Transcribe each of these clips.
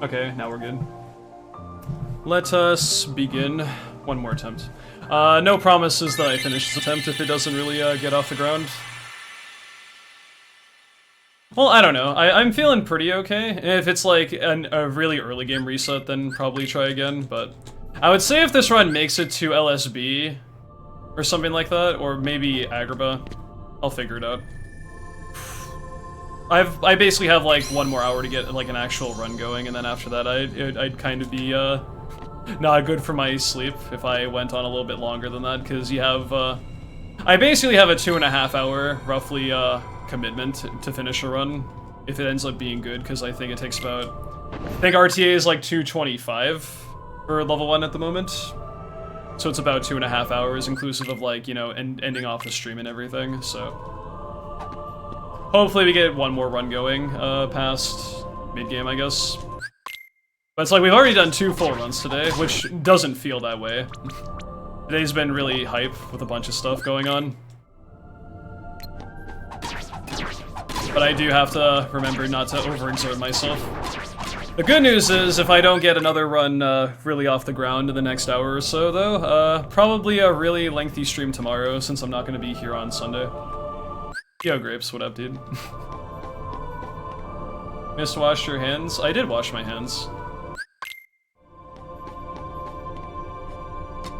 Okay, now we're good. Let us begin. One more attempt. No promises that I finish this attempt if it doesn't really get off the ground. Well, I don't know. I'm feeling pretty okay. If it's like a really early game reset, then probably try again, but I would say if this run makes it to LSB or something like that, or maybe Agrabah, I'll figure it out. I basically have like 1 more hour to get like an actual run going, and then after that I'd kind of be not good for my sleep if I went on a little bit longer than that, because you have I basically have a 2.5 hour roughly commitment to finish a run if it ends up being good, because I think it takes about, I think RTA is like 225 for level 1 at the moment, so it's about 2.5 hours inclusive of like, you know, ending off the stream and everything. So hopefully we get 1 more run going past mid-game, I guess. But it's like we've already done 2 full runs today, which doesn't feel that way. Today's been really hype with a bunch of stuff going on. But I do have to remember not to overexert myself. The good news is, if I don't get another run really off the ground in the next hour or so, though, probably a really lengthy stream tomorrow, since I'm not going to be here on Sunday. Yo, Grapes, what up, dude? Missed wash your hands? I did wash my hands.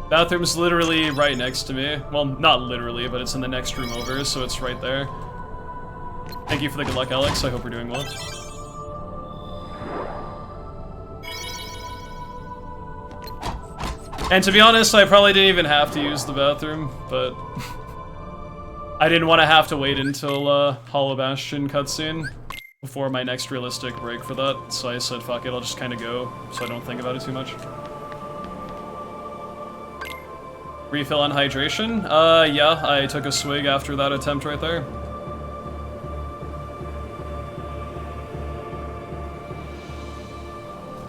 Bathroom's literally right next to me. Well, not literally, but it's in the next room over, so it's right there. Thank you for the good luck, Alex. I hope you're doing well. And to be honest, I probably didn't even have to use the bathroom, but I didn't want to have to wait until Hollow Bastion cutscene before my next realistic break for that, so I said fuck it, I'll just kind of go, so I don't think about it too much. Refill on hydration? Yeah, I took a swig after that attempt right there.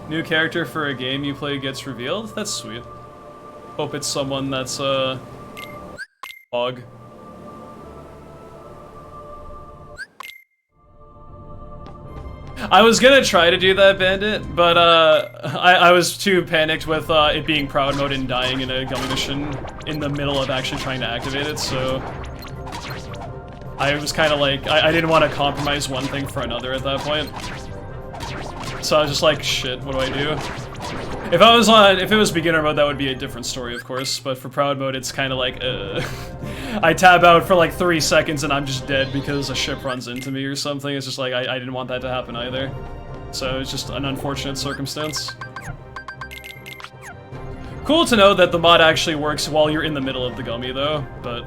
New character for a game you play gets revealed? That's sweet. Hope it's someone that's, Bog. I was gonna try to do that, Bandit, but I was too panicked with it being Proud Mode and dying in a gummy mission in the middle of actually trying to activate it, so I was kind of like, I didn't want to compromise one thing for another at that point. So I was just like, shit, what do I do? If it was beginner mode, that would be a different story, of course, but for Proud Mode, it's kind of like, I tab out for like 3 seconds and I'm just dead because a ship runs into me or something. It's just like, I didn't want that to happen either. So it's just an unfortunate circumstance. Cool to know that the mod actually works while you're in the middle of the gummy though, but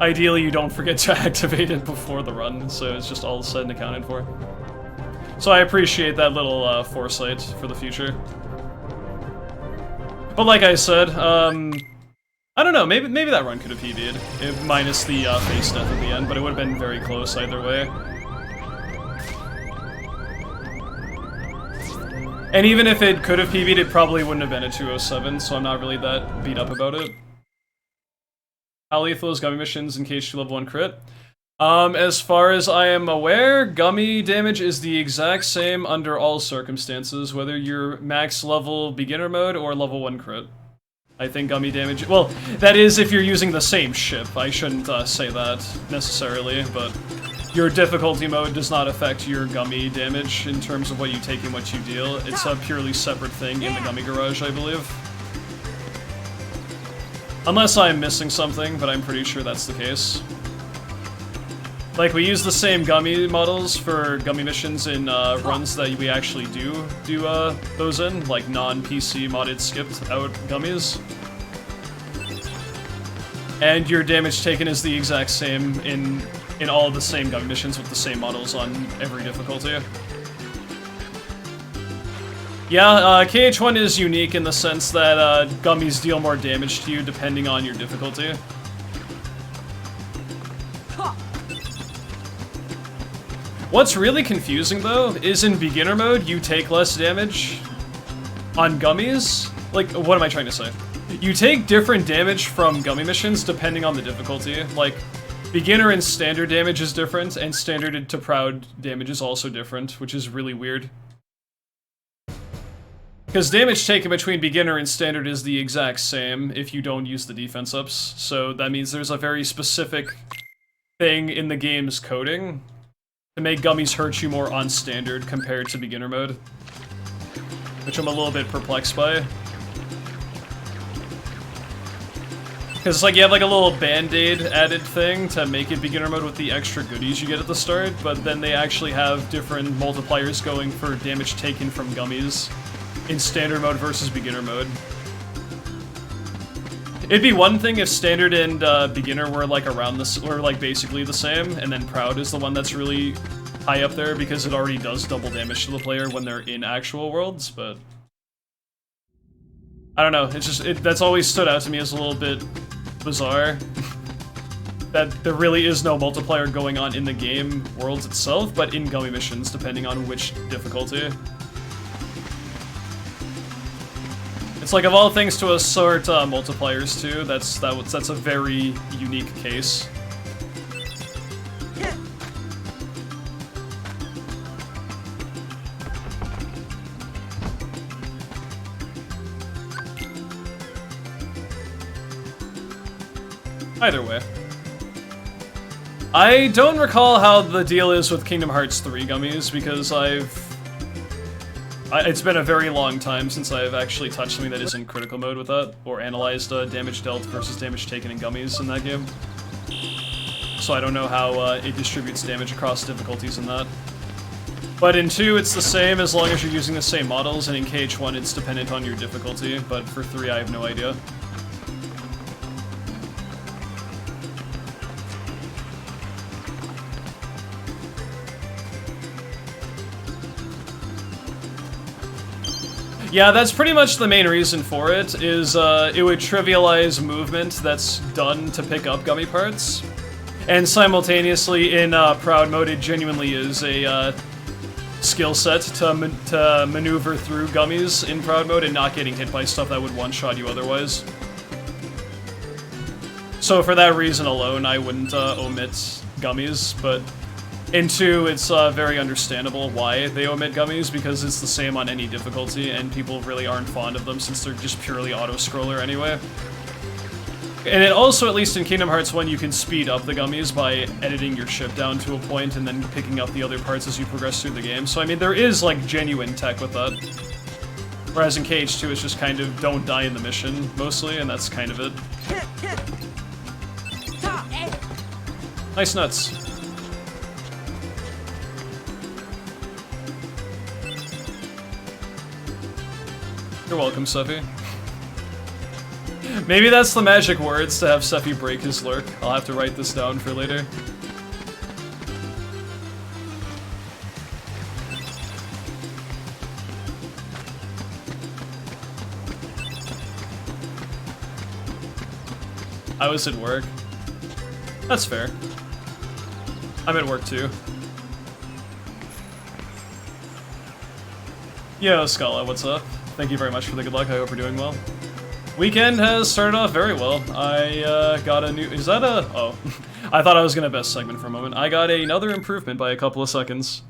ideally you don't forget to activate it before the run, so it's just all said and accounted for. So I appreciate that little foresight for the future. But like I said, I don't know, maybe that run could have PB'd, minus the face death at the end, but it would have been very close either way. And even if it could have PB'd, it probably wouldn't have been a 207, so I'm not really that beat up about it. How lethal is gummy missions in KH2 level 1 crit? As far as I am aware, gummy damage is the exact same under all circumstances, whether you're max level beginner mode or level 1 crit. I think gummy damage, well, that is if you're using the same ship. I shouldn't say that necessarily, but your difficulty mode does not affect your gummy damage in terms of what you take and what you deal. It's a purely separate thing in the gummy garage, I believe. Unless I'm missing something, but I'm pretty sure that's the case. Like, we use the same gummy models for gummy missions in runs that we actually do those in, like non-PC modded skipped out gummies. And your damage taken is the exact same in all of the same gummy missions with the same models on every difficulty. Yeah, KH1 is unique in the sense that gummies deal more damage to you depending on your difficulty. What's really confusing, though, is in beginner mode, you take less damage on gummies. Like, what am I trying to say? You take different damage from gummy missions depending on the difficulty. Like, beginner and standard damage is different, and standard to proud damage is also different, which is really weird. Because damage taken between beginner and standard is the exact same if you don't use the defense ups. So that means there's a very specific thing in the game's coding to make gummies hurt you more on standard compared to beginner mode. Which I'm a little bit perplexed by. Because it's like you have like a little band-aid added thing to make it beginner mode with the extra goodies you get at the start, but then they actually have different multipliers going for damage taken from gummies in standard mode versus beginner mode. It'd be one thing if standard and beginner were like around this, or like basically the same, and then proud is the one that's really high up there because it already does double damage to the player when they're in actual worlds, but I don't know, it's just, that's always stood out to me as a little bit bizarre. That there really is no multiplier going on in the game worlds itself, but in gummy missions, depending on which difficulty. It's like, of all things to assort multipliers to, that's a very unique case. Either way. I don't recall how the deal is with Kingdom Hearts 3 gummies, because it's been a very long time since I've actually touched something that isn't critical mode with that, or analyzed damage dealt versus damage taken in gummies in that game. So I don't know how it distributes damage across difficulties in that. But in 2, it's the same as long as you're using the same models, and in KH1 it's dependent on your difficulty, but for 3 I have no idea. Yeah, that's pretty much the main reason for it, is it would trivialize movement that's done to pick up gummy parts. And simultaneously, in Proud mode, it genuinely is a skill set to maneuver through gummies in Proud mode and not getting hit by stuff that would one-shot you otherwise. So for that reason alone, I wouldn't omit gummies, but in 2, it's very understandable why they omit gummies, because it's the same on any difficulty, and people really aren't fond of them since they're just purely auto-scroller anyway. And it also, at least in Kingdom Hearts 1, you can speed up the gummies by editing your ship down to a point and then picking up the other parts as you progress through the game. So I mean, there is like genuine tech with that. Whereas in KH2, it's just kind of don't die in the mission, mostly, and that's kind of it. Nice nuts. You're welcome, Sephi. Maybe that's the magic words to have Sephi break his lurk. I'll have to write this down for later. I was at work. That's fair. I'm at work too. Yo, Scala, what's up? Thank you very much for the good luck. I hope you're doing well. Weekend has started off very well. I got a new... Is that a... Oh. I thought I was gonna best segment for a moment. I got another improvement by a couple of seconds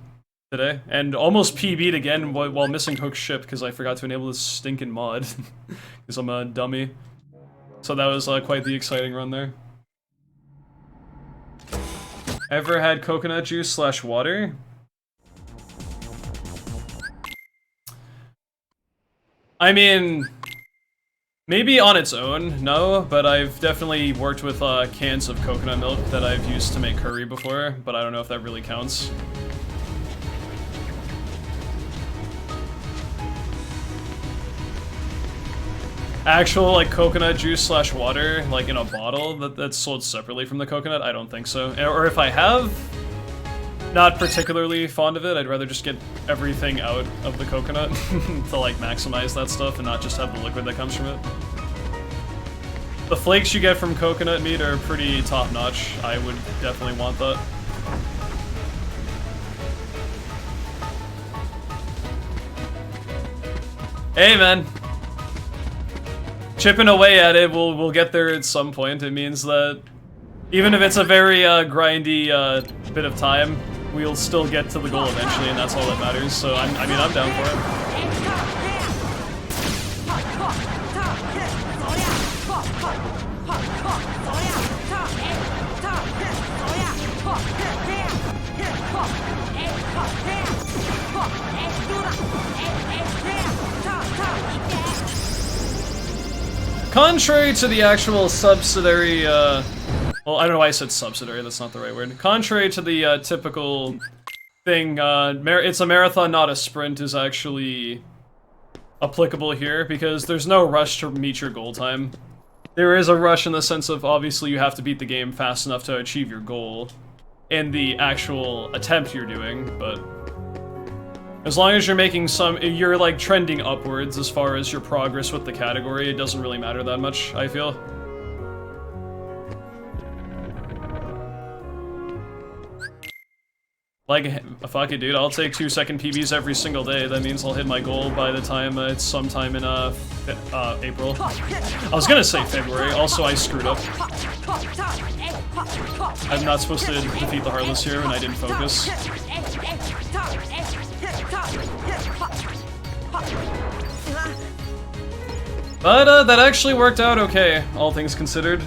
today. And almost PB'd again while missing Hook's ship because I forgot to enable this stinking mod. Because I'm a dummy. So that was quite the exciting run there. Ever had coconut juice / water? I mean, maybe on its own, no, but I've definitely worked with cans of coconut milk that I've used to make curry before, but I don't know if that really counts. Actual, like, coconut juice / water, like, in a bottle that's sold separately from the coconut? I don't think so. Or if I have, not particularly fond of it. I'd rather just get everything out of the coconut to, like, maximize that stuff and not just have the liquid that comes from it. The flakes you get from coconut meat are pretty top-notch. I would definitely want that. Hey, man. Chipping away at it, we'll get there at some point. It means that even if it's a very grindy bit of time, we'll still get to the goal eventually, and that's all that matters. So I mean, I'm down for it. Contrary to the actual subsidiary, well, I don't know why I said subsidiary, that's not the right word. Contrary to the typical thing, it's a marathon, not a sprint, is actually applicable here, because there's no rush to meet your goal time. There is a rush in the sense of, obviously, you have to beat the game fast enough to achieve your goal in the actual attempt you're doing, but as long as you're making you're like trending upwards as far as your progress with the category, it doesn't really matter that much, I feel. Like, fuck it, dude, I'll take 2-second PBs every single day. That means I'll hit my goal by the time it's sometime in, April. I was gonna say February, also I screwed up. I'm not supposed to defeat the Heartless here, and I didn't focus. But, that actually worked out okay, all things considered.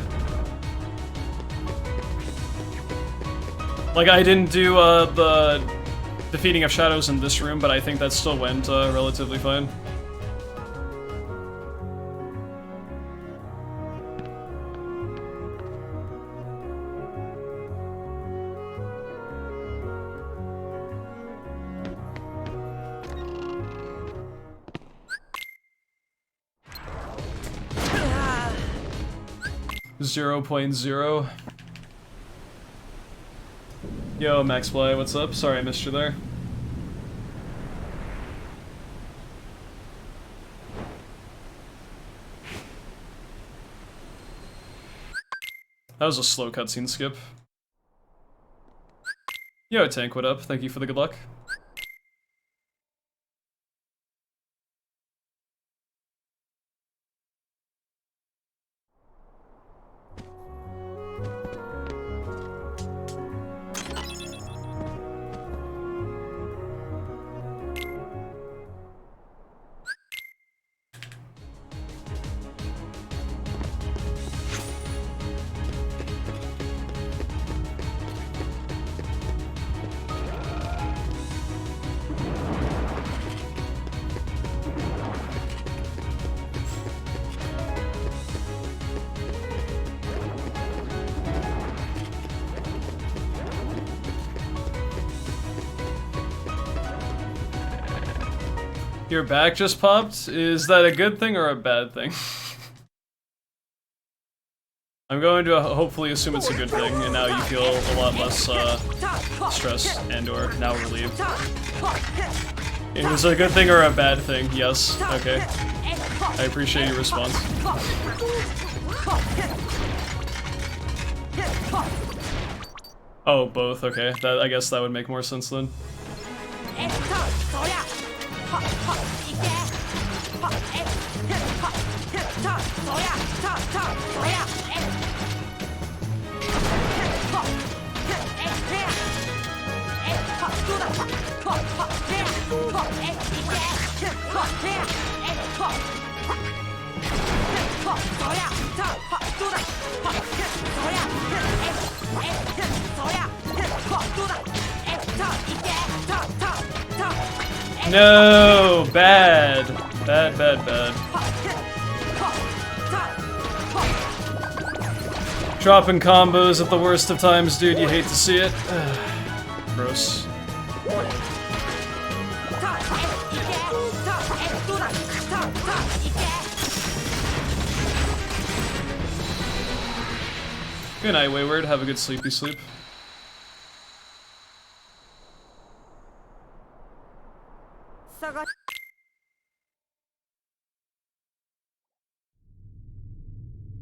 Like, I didn't do, the defeating of shadows in this room, but I think that still went, relatively fine. Zero point zero. Yo, MaxFly, what's up? Sorry I missed you there. That was a slow cutscene skip. Yo, Tank, what up? Thank you for the good luck. Your back just popped? Is that a good thing or a bad thing? I'm going to hopefully assume it's a good thing, and now you feel a lot less stress and or now relieved. Is it a good thing or a bad thing? Yes. Okay. I appreciate your response. Oh, both. Okay. I guess that would make more sense then. No, bad. Bad, bad, bad. Dropping combos at the worst of times, dude, you hate to see it. Gross. Good night, Wayward. Have a good sleepy sleep.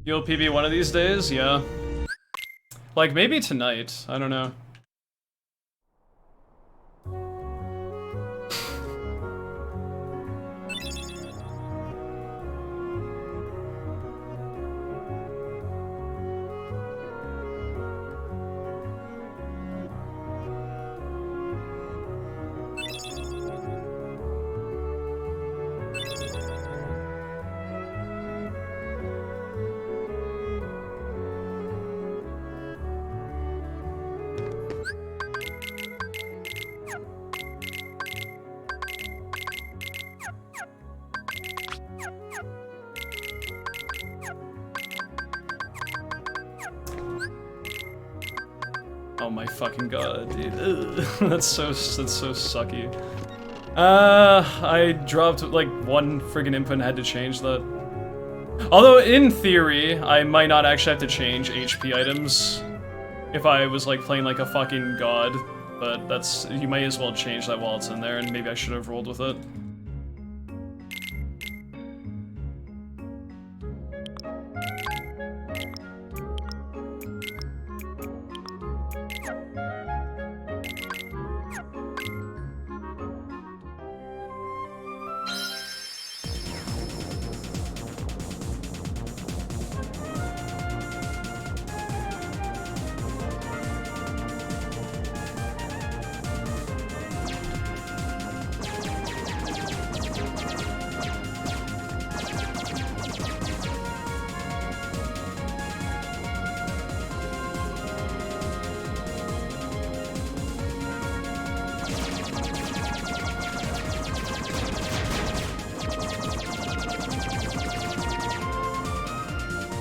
You'll PB one of these days? Yeah. Like, maybe tonight. I don't know. Oh my fucking god, dude. That's so sucky. I dropped like one friggin' input and had to change that. Although in theory, I might not actually have to change HP items if I was like playing like a fucking god, but that's, you might as well change that while it's in there, and maybe I should have rolled with it.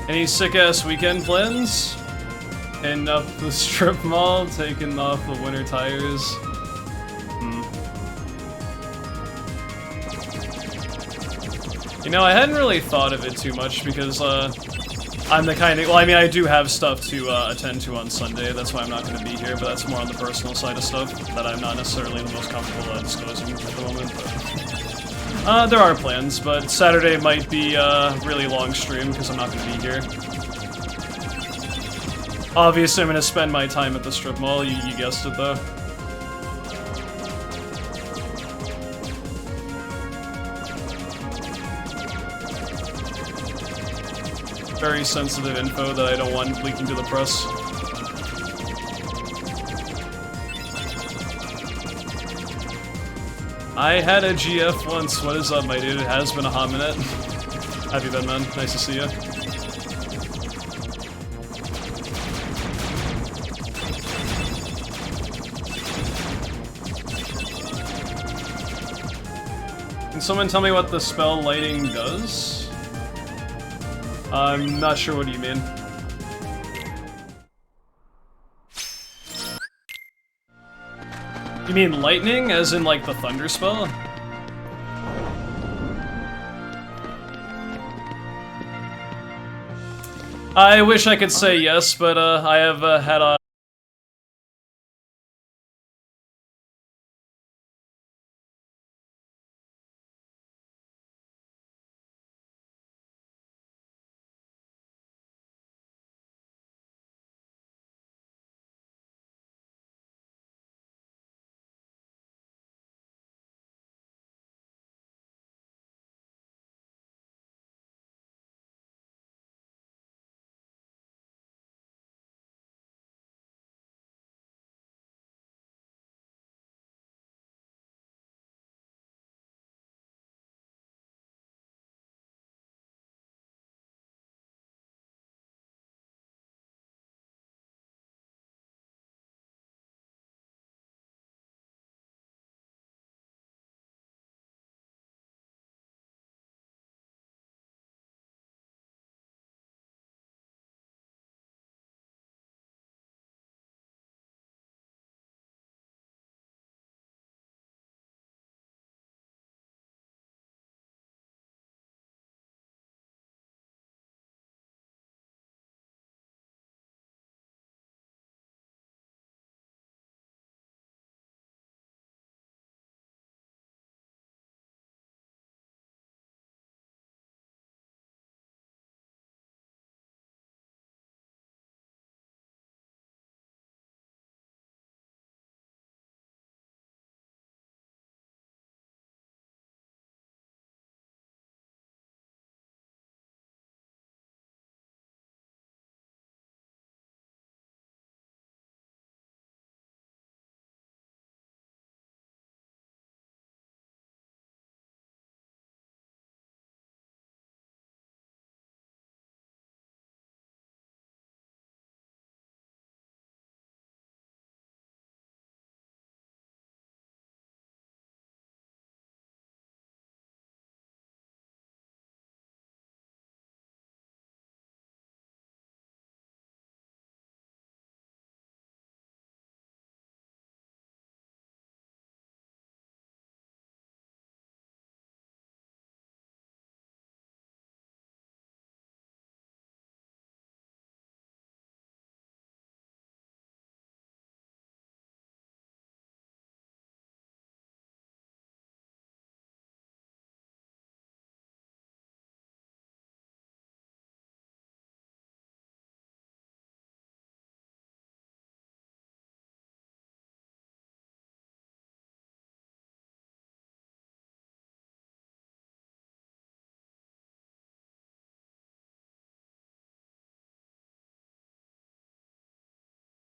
Any sick-ass weekend plans? Heading up the strip mall, taking off the winter tires. You know, I hadn't really thought of it too much because, I'm the kind of, well, I mean, I do have stuff to, attend to on Sunday, that's why I'm not going to be here, but that's more on the personal side of stuff that I'm not necessarily the most comfortable, disclosing at the moment, but... there are plans, but Saturday might be a really long stream because I'm not going to be here. Obviously, I'm going to spend my time at the strip mall, you guessed it though. Very sensitive info that I don't want leaking to the press. I had a GF once. What is up, my dude? It has been a hot minute. Have you been, man? Nice to see you. Can someone tell me what the spell lighting does? I'm not sure what you mean. You mean lightning, as in like the thunder spell? I wish I could say yes, but I have had a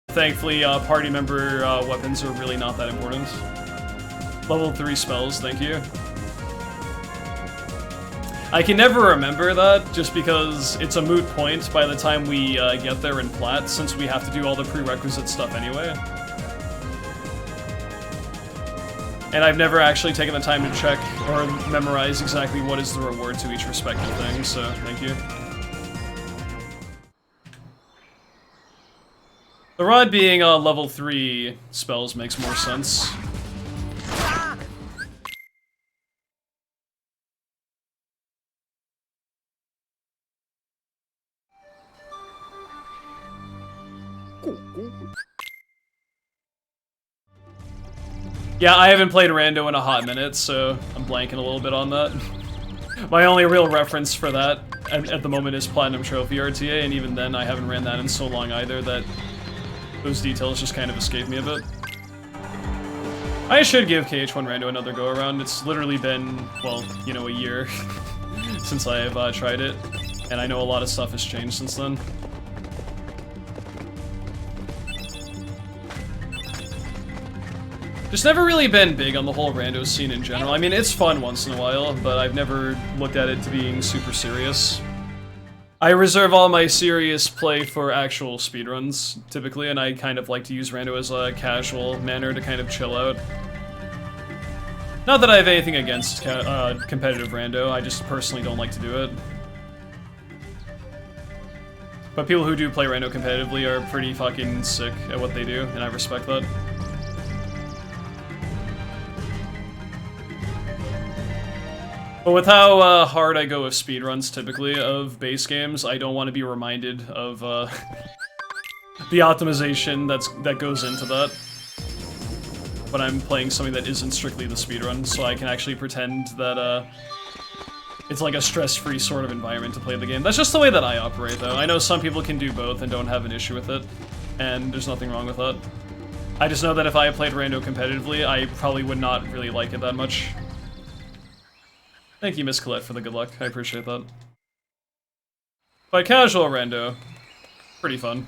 Thankfully, party member weapons are really not that important. Level 3 spells, thank you. I can never remember that, just because it's a moot point by the time we get there in Plat, since we have to do all the prerequisite stuff anyway. And I've never actually taken the time to check or memorize exactly what is the reward to each respective thing, so thank you. The rod being level 3 spells makes more sense. Yeah, I haven't played Rando in a hot minute, so I'm blanking a little bit on that. My only real reference for that at the moment is Platinum Trophy RTA, and even then I haven't ran that in so long either that those details just kind of escape me a bit. I should give KH1 Rando another go-around. It's literally been, well, you know, a year since I have tried it, and I know a lot of stuff has changed since then. Just never really been big on the whole rando scene in general. I mean, it's fun once in a while, but I've never looked at it to being super serious. I reserve all my serious play for actual speedruns, typically, and I kind of like to use rando as a casual manner to kind of chill out. Not that I have anything against competitive rando, I just personally don't like to do it. But people who do play rando competitively are pretty fucking sick at what they do, and I respect that. But with how hard I go with speedruns, typically, of base games, I don't want to be reminded of the optimization that goes into that when I'm playing something that isn't strictly the speedrun, so I can actually pretend that it's like a stress-free sort of environment to play the game. That's just the way that I operate, though. I know some people can do both and don't have an issue with it, and there's nothing wrong with that. I just know that if I played rando competitively, I probably would not really like it that much. Thank you, Miss Colette, for the good luck. I appreciate that. But casual rando, pretty fun.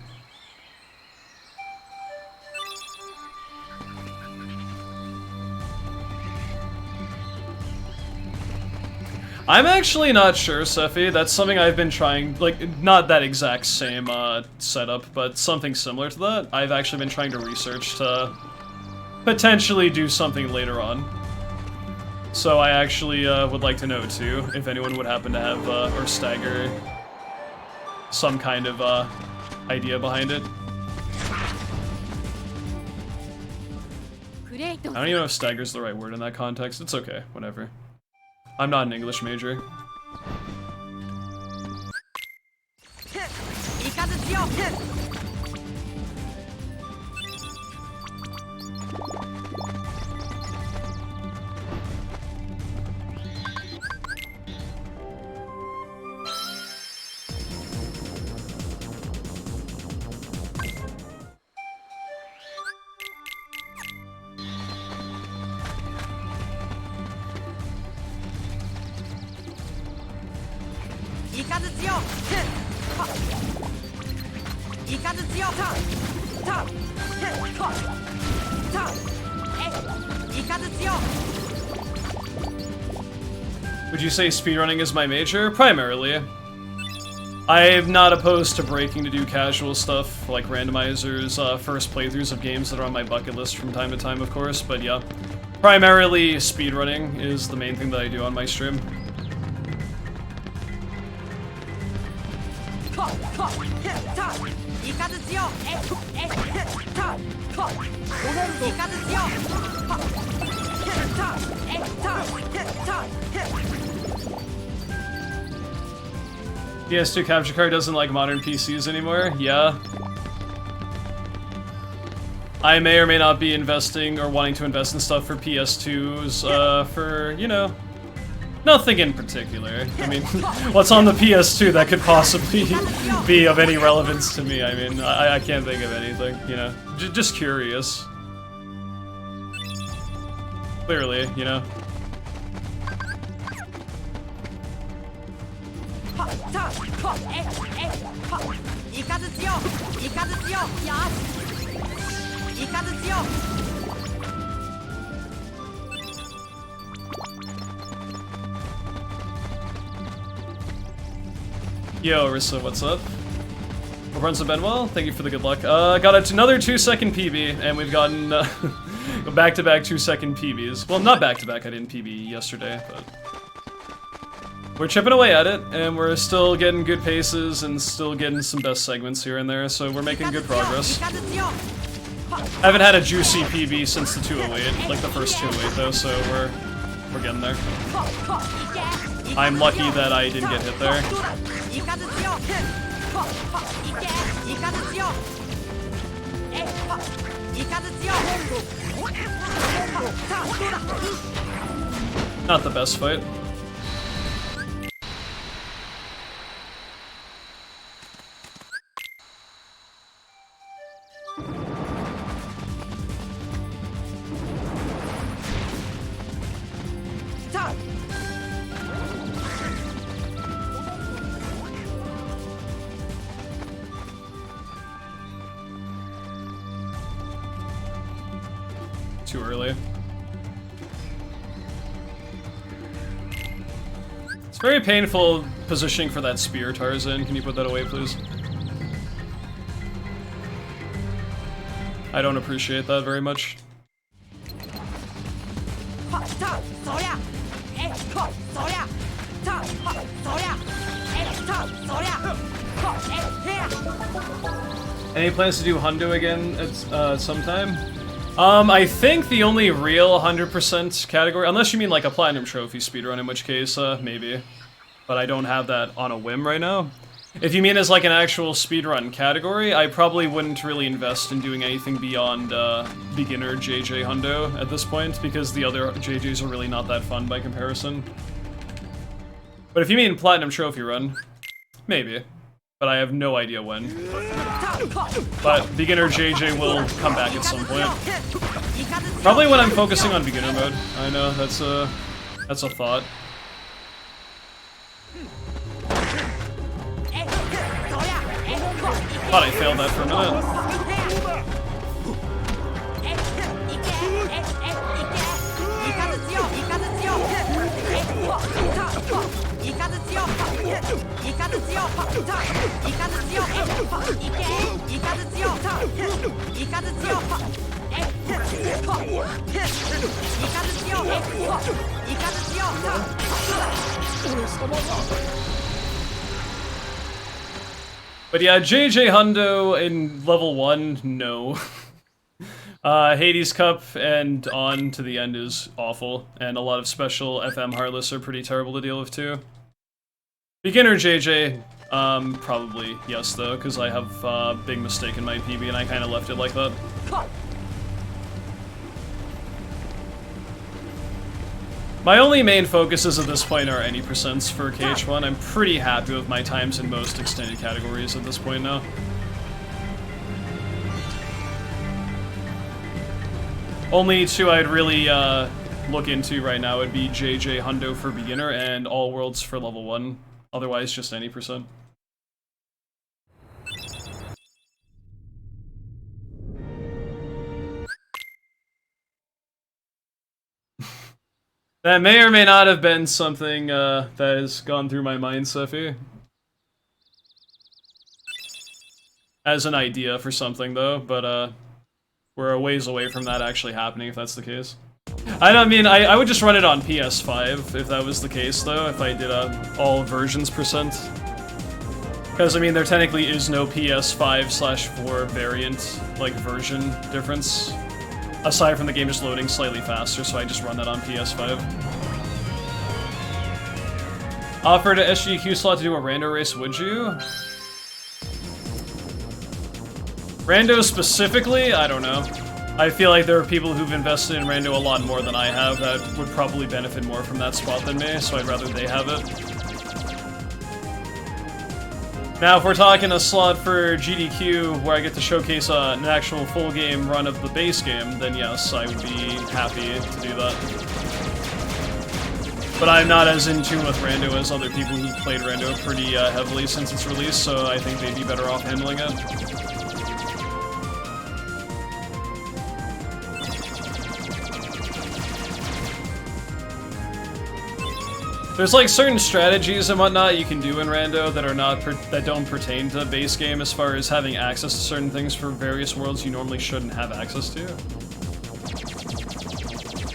I'm actually not sure, Sephi. That's something I've been trying, like, not that exact same setup, but something similar to that. I've actually been trying to research to potentially do something later on. So I actually would like to know, too, if anyone would happen to have, or stagger, some kind of idea behind it. I don't even know if stagger's the right word in that context. It's okay, whatever. I'm not an English major. Would you say speedrunning is my major? Primarily. I'm not opposed to breaking to do casual stuff, like randomizers, first playthroughs of games that are on my bucket list from time to time, of course, but yeah. Primarily, speedrunning is the main thing that I do on my stream. PS2 capture card doesn't like modern PCs anymore? Yeah. I may or may not be investing or wanting to invest in stuff for PS2s, for, you know, nothing in particular. I mean, what's on the PS2 that could possibly be of any relevance to me? I mean, I can't think of anything, you know. Just curious. Clearly, you know. Yo, Arissa, what's up? Hope runs have been well. Thank you for the good luck. Got another 2-second PB, and we've gotten back-to-back 2-second PBs. Well, not back-to-back. I didn't PB yesterday, but we're chipping away at it, and we're still getting good paces and still getting some best segments here and there. So we're making good progress. I haven't had a juicy PB since the 208, like the first 208 though. So we're getting there. I'm lucky that I didn't get hit there. Not the best fight. Too early. It's very painful positioning for that spear, Tarzan. Can you put that away, please? I don't appreciate that very much. Any plans to do Hundo again at some time? I think the only real 100% category, unless you mean like a Platinum Trophy speedrun, in which case, maybe. But I don't have that on a whim right now. If you mean as like an actual speedrun category, I probably wouldn't really invest in doing anything beyond beginner JJ Hundo at this point, because the other JJs are really not that fun by comparison. But if you mean Platinum Trophy run, maybe. But I have no idea when. But beginner JJ will come back at some point. Probably when I'm focusing on beginner mode. I know, that's a thought. Thought I failed that for a minute. But yeah, JJ Hundo in level 1, no. Hades Cup and on to the end is awful, and a lot of special FM Heartless are pretty terrible to deal with too. Beginner JJ, probably yes though, because I have a big mistake in my PB and I kind of left it like that. My only main focuses at this point are any percents for KH1. I'm pretty happy with my times in most extended categories at this point now. Only two I'd really look into right now would be JJ Hundo for beginner and All Worlds for level 1. Otherwise, just any percent. That may or may not have been something that has gone through my mind, Seffi. As an idea for something, though, but we're a ways away from that actually happening, if that's the case. I mean, I would just run it on PS5 if that was the case, though, if I did all versions percent. Because, I mean, there technically is no PS5/4 variant, like, version difference. Aside from the game just loading slightly faster, so I just run that on PS5. Offered a SGQ slot to do a rando race, would you? Rando specifically? I don't know. I feel like there are people who've invested in rando a lot more than I have that would probably benefit more from that spot than me, so I'd rather they have it. Now, if we're talking a slot for GDQ where I get to showcase an actual full game run of the base game, then yes, I would be happy to do that. But I'm not as in tune with rando as other people who've played rando pretty heavily since its release, so I think they'd be better off handling it. There's like certain strategies and whatnot you can do in rando that are not that don't pertain to the base game, as far as having access to certain things for various worlds you normally shouldn't have access to.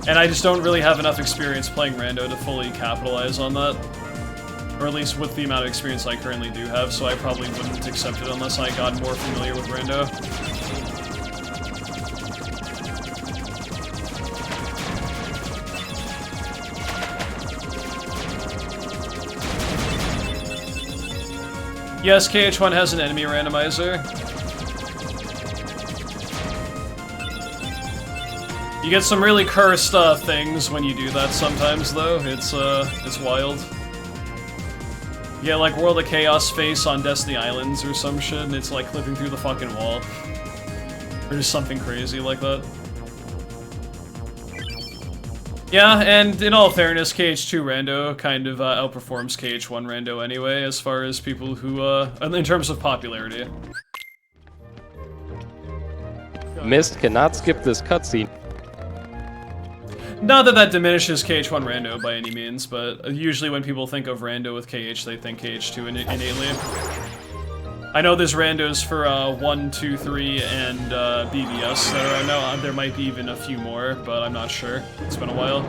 And I just don't really have enough experience playing rando to fully capitalize on that. Or at least with the amount of experience I currently do have, so I probably wouldn't accept it unless I got more familiar with rando. Yes, KH1 has an enemy randomizer. You get some really cursed things when you do that sometimes, though. It's wild. You get like World of Chaos face on Destiny Islands or some shit, and it's like clipping through the fucking wall. Or just something crazy like that. Yeah, and in all fairness, KH2 rando kind of outperforms KH1 rando anyway, as far as people who, in terms of popularity. Mist cannot skip this cutscene. Not that that diminishes KH1 rando by any means, but usually when people think of rando with KH, they think KH2 innately. I know there's randos for 1, 2, 3, and BBS that are out now. There might be even a few more, but I'm not sure. It's been a while.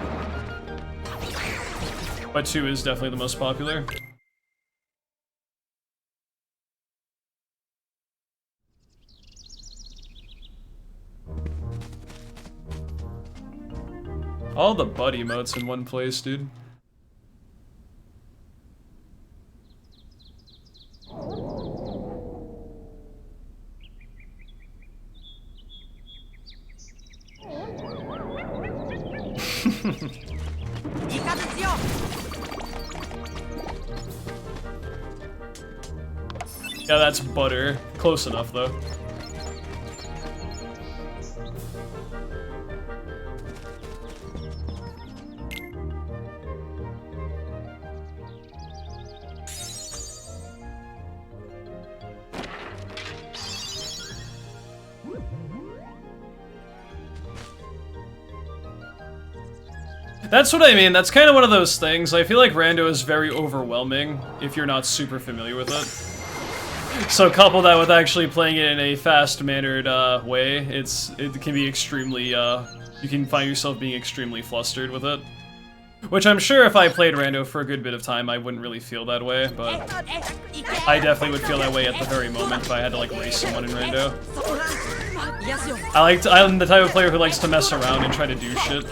But 2 is definitely the most popular. All the buddy emotes in one place, dude. Yeah, that's butter. Close enough, though. That's what I mean, that's kind of one of those things. I feel like rando is very overwhelming if you're not super familiar with it. So couple that with actually playing it in a fast-mannered way, it can be extremely, you can find yourself being extremely flustered with it. Which I'm sure if I played rando for a good bit of time, I wouldn't really feel that way, but I definitely would feel that way at the very moment if I had to like race someone in rando. I'm the type of player who likes to mess around and try to do shit.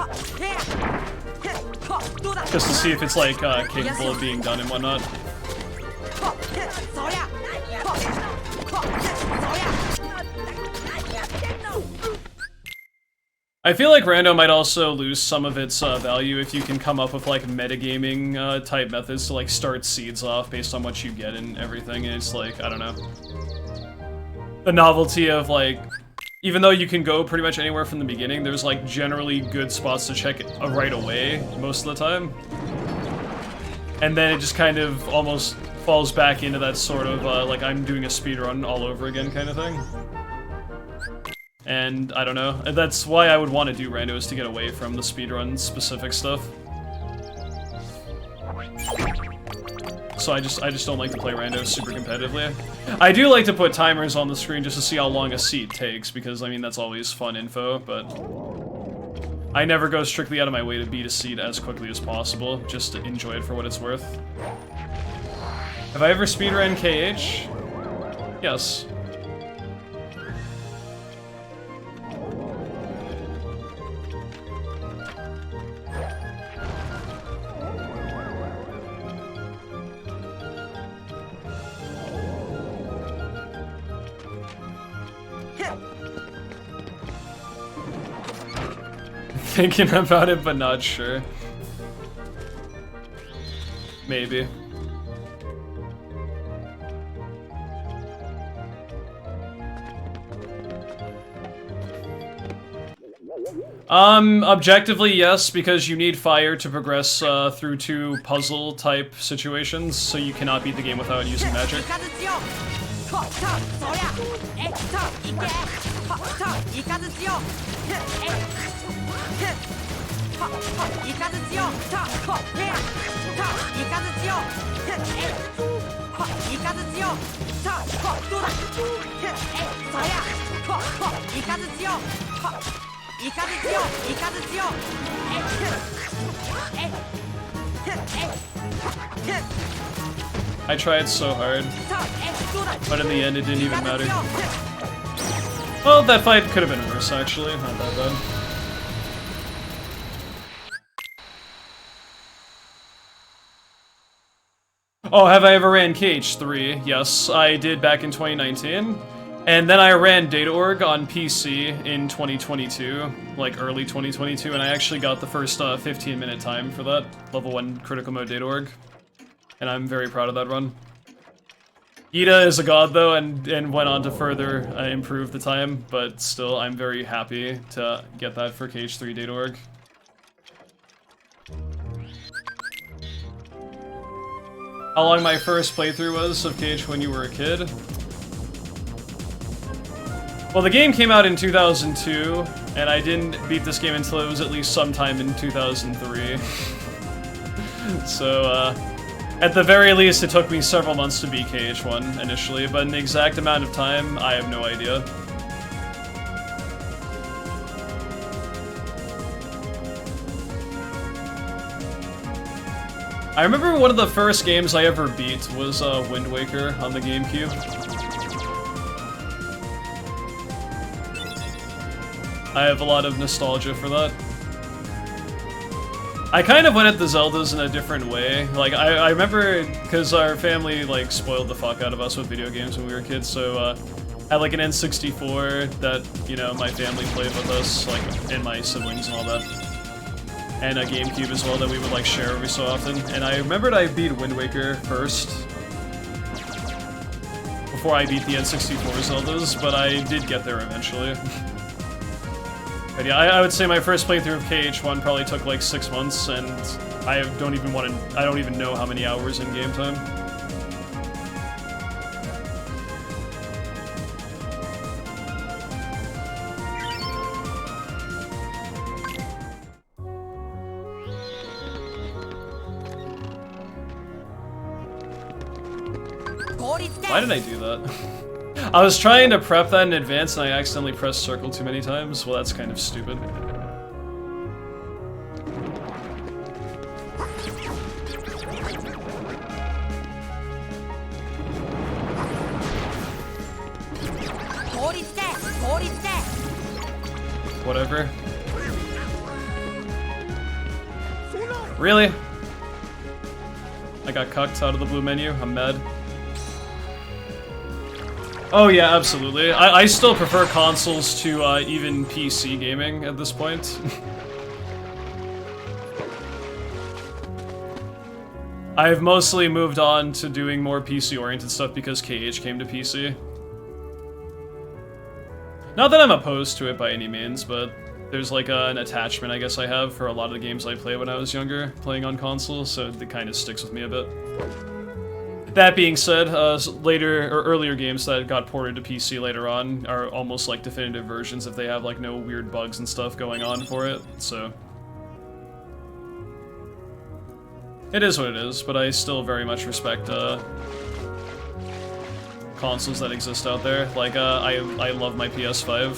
Just to see if it's like capable of being done and whatnot. I feel like rando might also lose some of its value if you can come up with like metagaming type methods to like start seeds off based on what you get and everything, and it's like, I don't know. The novelty of like, even though you can go pretty much anywhere from the beginning, there's like generally good spots to check right away most of the time. And then it just kind of almost falls back into that sort of like I'm doing a speedrun all over again kind of thing. And I don't know, that's why I would want to do rando, is to get away from the speedrun specific stuff. So I just don't like to play rando super competitively. I do like to put timers on the screen just to see how long a seed takes, because I mean that's always fun info, but I never go strictly out of my way to beat a seed as quickly as possible, just to enjoy it for what it's worth. Have I ever speedrun KH? Yes. Thinking about it, but not sure. Maybe. Objectively, yes, because you need fire to progress through 2 puzzle-type situations, so you cannot beat the game without using magic. I tried so hard, but in the end it didn't even matter. Well, that fight could have been worse, actually. Not that bad. Oh, have I ever ran KH3? Yes, I did back in 2019. And then I ran Data.org on PC in 2022, like early 2022, and I actually got the first 15-minute time for that, level 1 critical mode Data.org. And I'm very proud of that run. Ida is a god though, and went on to further improve the time, but still, I'm very happy to get that for KH3 Data.org. How long my first playthrough was of KH when you were a kid? Well, the game came out in 2002, and I didn't beat this game until it was at least sometime in 2003. So, at the very least, it took me several months to beat KH1 initially, but in the exact amount of time, I have no idea. I remember one of the first games I ever beat was Wind Waker on the GameCube. I have a lot of nostalgia for that. I kind of went at the Zeldas in a different way. Like, I remember, because our family, like, spoiled the fuck out of us with video games when we were kids, so, I had, like, an N64 that, you know, my family played with us, like, and my siblings and all that. And a GameCube as well that we would, like, share every so often. And I remembered I beat Wind Waker first, before I beat the N64 Zeldas, but I did get there eventually. But yeah, I would say my first playthrough of KH1 probably took like 6 months, and I don't even know how many hours in game time. Why did I do that? I was trying to prep that in advance and I accidentally pressed circle too many times. Well, that's kind of stupid. Whatever. Really? I got cucked out of the blue menu. I'm mad. Oh yeah, absolutely. I still prefer consoles to even PC gaming at this point. I've mostly moved on to doing more PC-oriented stuff because KH came to PC. Not that I'm opposed to it by any means, but there's like an attachment I guess I have for a lot of the games I played when I was younger, playing on consoles, so it kind of sticks with me a bit. That being said, earlier games that got ported to PC later on are almost like definitive versions if they have like no weird bugs and stuff going on for it, so... It is what it is, but I still very much respect consoles that exist out there. Like, I love my PS5.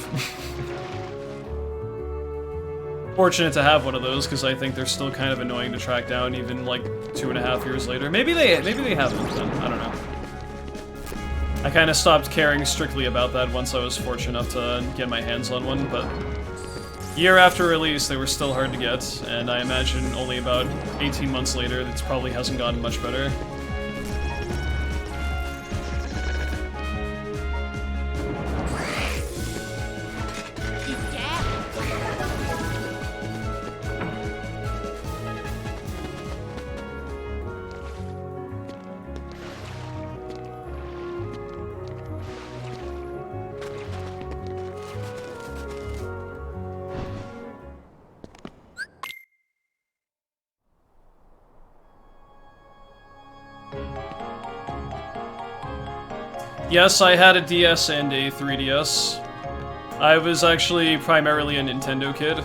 Fortunate to have one of those, because I think they're still kind of annoying to track down even like 2.5 years later. Maybe they haven't then, I don't know. I kind of stopped caring strictly about that once I was fortunate enough to get my hands on one, but year after release they were still hard to get, and I imagine only about 18 months later it probably hasn't gotten much better. Yes, I had a DS and a 3DS. I was actually primarily a Nintendo kid.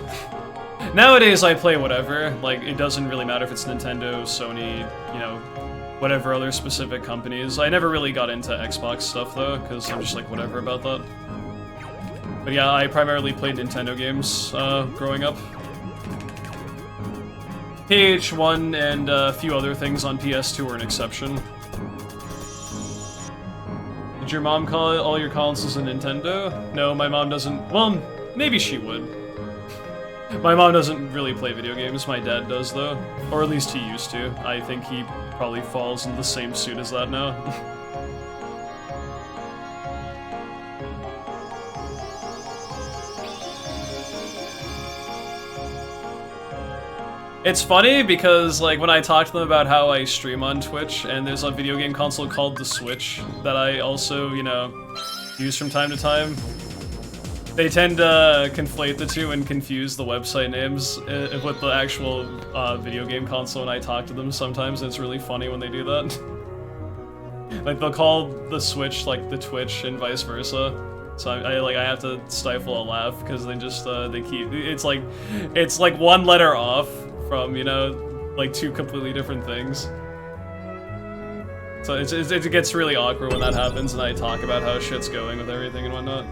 Nowadays, I play whatever. Like, it doesn't really matter if it's Nintendo, Sony, you know, whatever other specific companies. I never really got into Xbox stuff, though, because I'm just like, whatever about that. But yeah, I primarily played Nintendo games growing up. PH1 and a few other things on PS2 were an exception. Did your mom call all your consoles a Nintendo? No, my mom doesn't. Well, maybe she would. My mom doesn't really play video games, my dad does though. Or at least he used to. I think he probably falls in the same suit as that now. It's funny because, like, when I talk to them about how I stream on Twitch, and there's a video game console called the Switch that I also, you know, use from time to time, they tend to conflate the two and confuse the website names with the actual video game console when I talk to them sometimes, and it's really funny when they do that. Like, they'll call the Switch, like, the Twitch, and vice versa. So I have to stifle a laugh, because they just, they keep, it's like one letter off from, you know, like two completely different things. So it gets really awkward when that happens and I talk about how shit's going with everything and whatnot.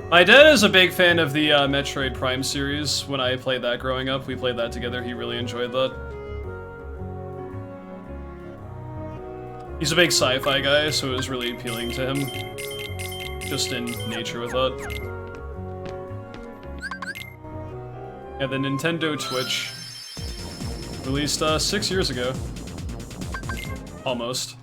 My dad is a big fan of the Metroid Prime series. When I played that growing up, we played that together, he really enjoyed that. He's a big sci-fi guy, so it was really appealing to him. Just in nature with that. Yeah, the Nintendo Switch released 6 years ago. Almost.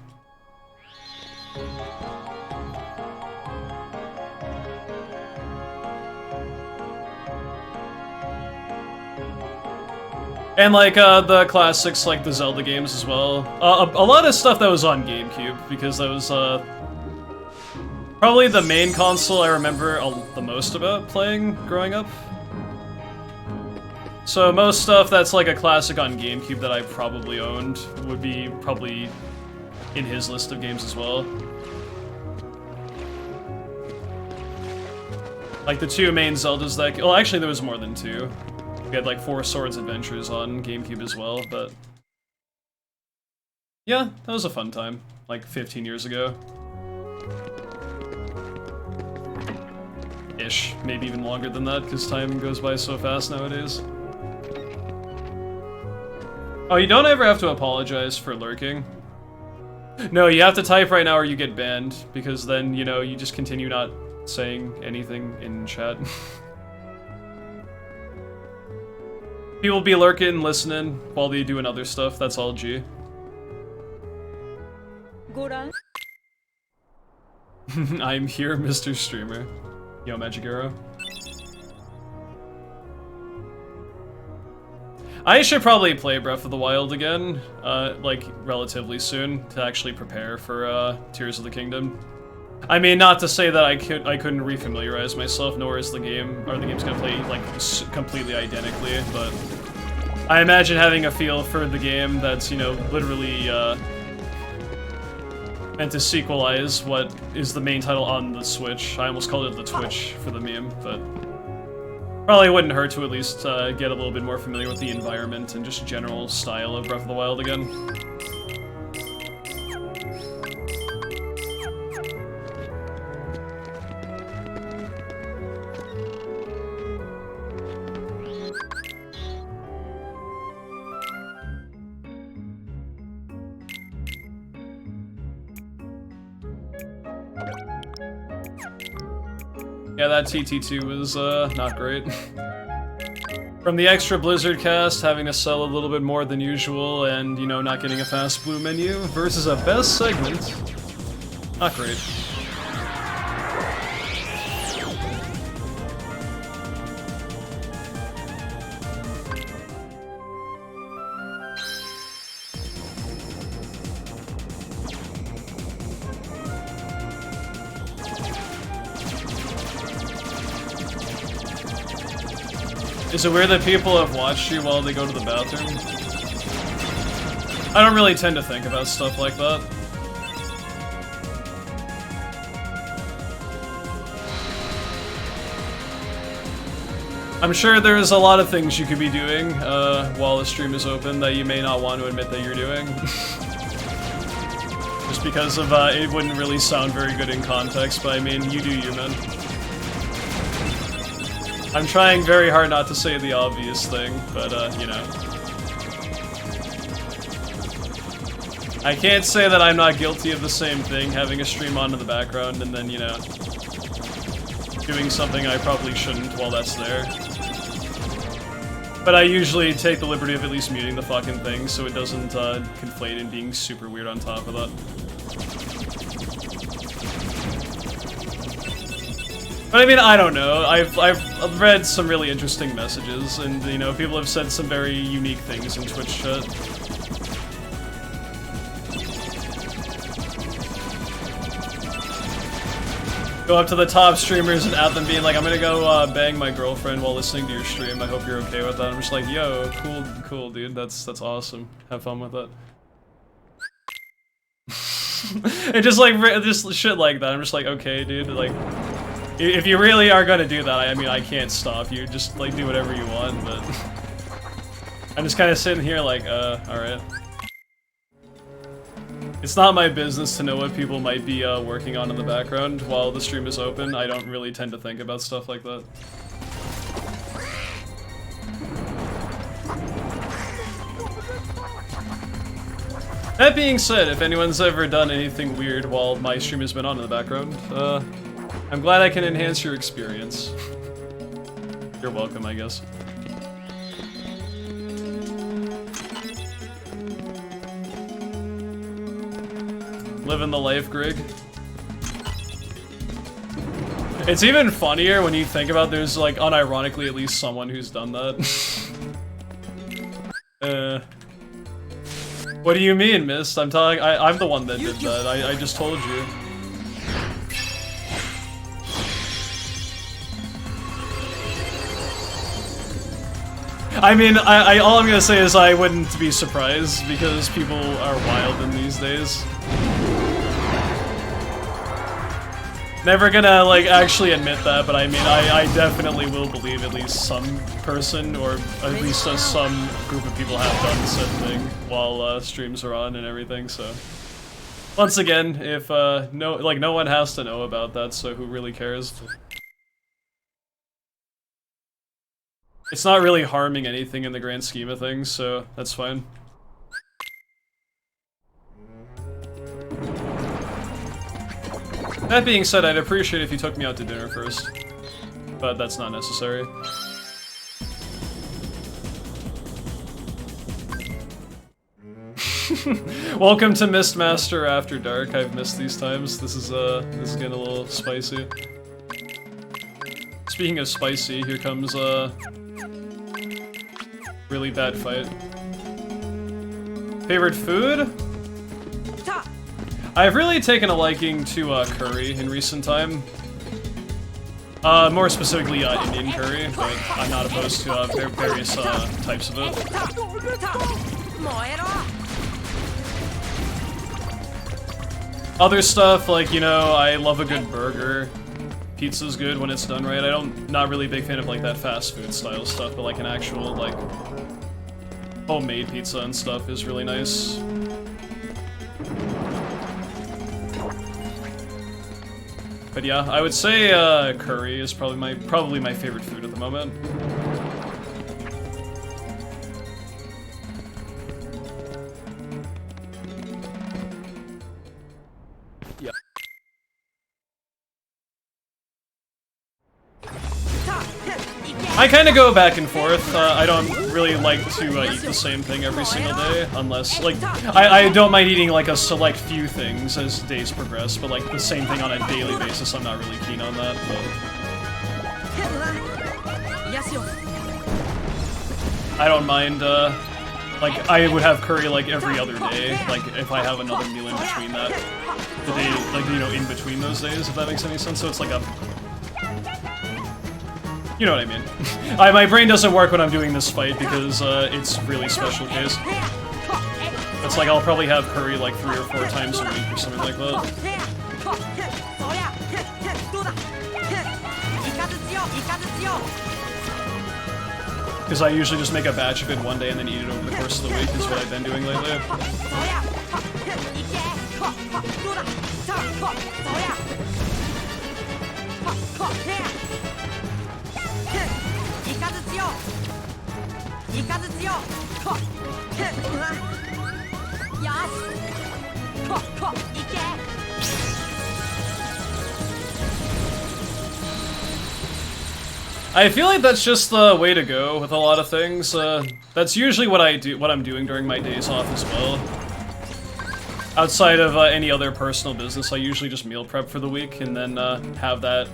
And like the classics, like the Zelda games as well. A lot of stuff that was on GameCube, because that was probably the main console I remember the most about playing growing up. So most stuff that's like a classic on GameCube that I probably owned would be probably in his list of games as well. Like the two main Zeldas that... Well, actually there was more than two. We had like Four Swords Adventures on GameCube as well, but... Yeah, that was a fun time. Like 15 years ago. Ish. Maybe even longer than that, because time goes by so fast nowadays. Oh, you don't ever have to apologize for lurking. No, you have to type right now or you get banned, because then, you know, you just continue not saying anything in chat. People be lurking, listening, while they doing other stuff, that's all G. I'm here, Mr. Streamer. Yo, Magic Arrow. I should probably play Breath of the Wild again, like, relatively soon, to actually prepare for, Tears of the Kingdom. I mean, not to say that I couldn't refamiliarize myself, nor is the game, or the game's gonna play, like, completely identically, but... I imagine having a feel for the game that's, you know, literally, meant to sequelize what is the main title on the Switch. I almost called it the Twitch for the meme, but... Probably wouldn't hurt to at least get a little bit more familiar with the environment and just general style of Breath of the Wild again. Yeah, that TT2 was, not great. From the extra Blizzard cast, having to sell a little bit more than usual, and, you know, not getting a fast blue menu, versus a best segment. Not great. Is it weird that people have watched you while they go to the bathroom? I don't really tend to think about stuff like that. I'm sure there's a lot of things you could be doing while the stream is open that you may not want to admit that you're doing. Just because of it wouldn't really sound very good in context, but I mean, you do you, man. I'm trying very hard not to say the obvious thing, but you know. I can't say that I'm not guilty of the same thing, having a stream on in the background and then, you know, doing something I probably shouldn't while that's there. But I usually take the liberty of at least muting the fucking thing so it doesn't conflate and being super weird on top of that. But I mean, I don't know. I've read some really interesting messages, and you know, people have said some very unique things in Twitch chat. Go up to the top streamers and at them being like, I'm gonna go bang my girlfriend while listening to your stream. I hope you're okay with that. I'm just like, yo, cool, dude. That's awesome. Have fun with it. And just like, just shit like that. I'm just like, okay, dude. Like, if you really are gonna do that, I mean, I can't stop you. Just like do whatever you want. But I'm just kind of sitting here like, all right. It's not my business to know what people might be working on in the background while the stream is open. I don't really tend to think about stuff like that. That being said, if anyone's ever done anything weird while my stream has been on in the background, I'm glad I can enhance your experience. You're welcome, I guess. Living the life, Grig. It's even funnier when you think about there's like unironically at least someone who's done that. What do you mean, Mist? I'm the one that did that. I just told you. I mean, all I'm gonna say is I wouldn't be surprised because people are wild in these days. Never gonna, like, actually admit that, but I mean, I definitely will believe at least some person, or at least some group of people have done said thing while streams are on and everything, so. Once again, if, no one has to know about that, so who really cares? It's not really harming anything in the grand scheme of things, so that's fine. That being said, I'd appreciate if you took me out to dinner first, but that's not necessary. Welcome to Mistmaster After Dark. I've missed these times. This is getting a little spicy. Speaking of spicy, here comes a really bad fight. Favorite food? I've really taken a liking to curry in recent time. More specifically Indian curry, but I'm not opposed to various types of it. Other stuff, like, you know, I love a good burger. Pizza's good when it's done right. Not really a big fan of like that fast food style stuff, but like an actual like homemade pizza and stuff is really nice. But yeah, I would say curry is probably my favorite food at the moment. Yeah. I kind of go back and forth. I don't really like to eat the same thing every single day, unless, like, I don't mind eating, like, a select few things as days progress, but, like, the same thing on a daily basis, I'm not really keen on that, but... I don't mind, like, I would have curry, like, every other day, like, if I have another meal in between that. The day, like, you know, in between those days, if that makes any sense, so it's like a... You know what I mean. My brain doesn't work when I'm doing this fight because it's really special case. It's like I'll probably have curry like 3 or 4 times a week or something like that. Because I usually just make a batch of it one day and then eat it over the course of the week is what I've been doing lately. I feel like that's just the way to go with a lot of things. That's usually what I'm doing during my days off as well. Outside of any other personal business, I usually just meal prep for the week and then have that,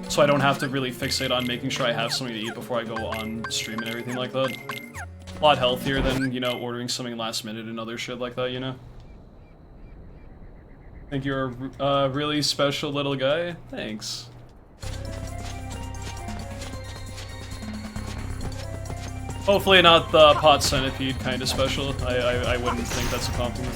so I don't have to really fixate on making sure I have something to eat before I go on stream and everything like that. A lot healthier than, you know, ordering something last minute and other shit like that, you know? I think you're a really special little guy. Thanks. Hopefully not the pot centipede kind of special. I wouldn't think that's a compliment.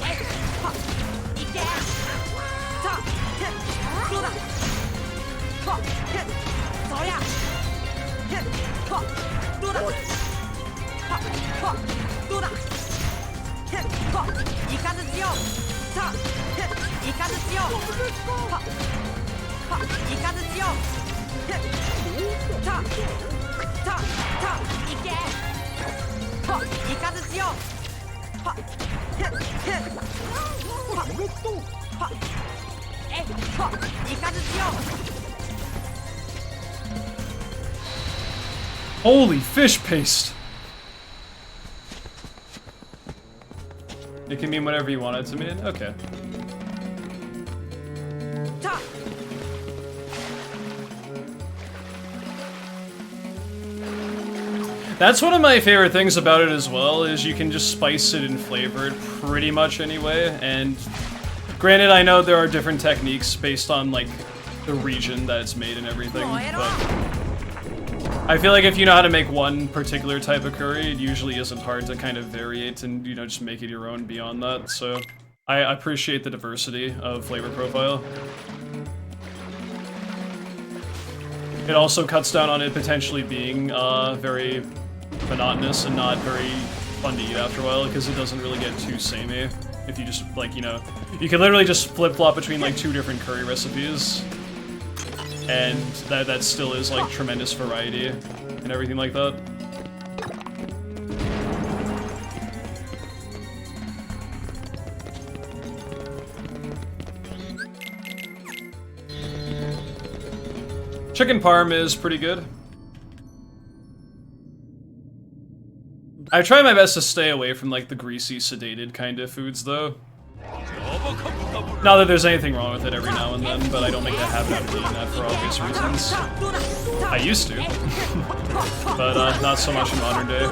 Holy fish paste! It can mean whatever you want it to mean? Okay. That's one of my favorite things about it as well, is you can just spice it and flavor it pretty much anyway, and granted I know there are different techniques based on like the region that it's made and everything, but I feel like if you know how to make one particular type of curry, it usually isn't hard to kind of variate and, you know, just make it your own beyond that, so I appreciate the diversity of flavor profile. It also cuts down on it potentially being very monotonous and not very fun to eat after a while, because it doesn't really get too samey. If you just, like, you know, you can literally just flip-flop between, like, 2 different curry recipes, and that still is, like, tremendous variety and everything like that. Chicken parm is pretty good. I try my best to stay away from like the greasy, sedated kind of foods though. Not that there's anything wrong with it every now and then, but I don't make a habit of eating that for obvious reasons. I used to, but not so much in modern day.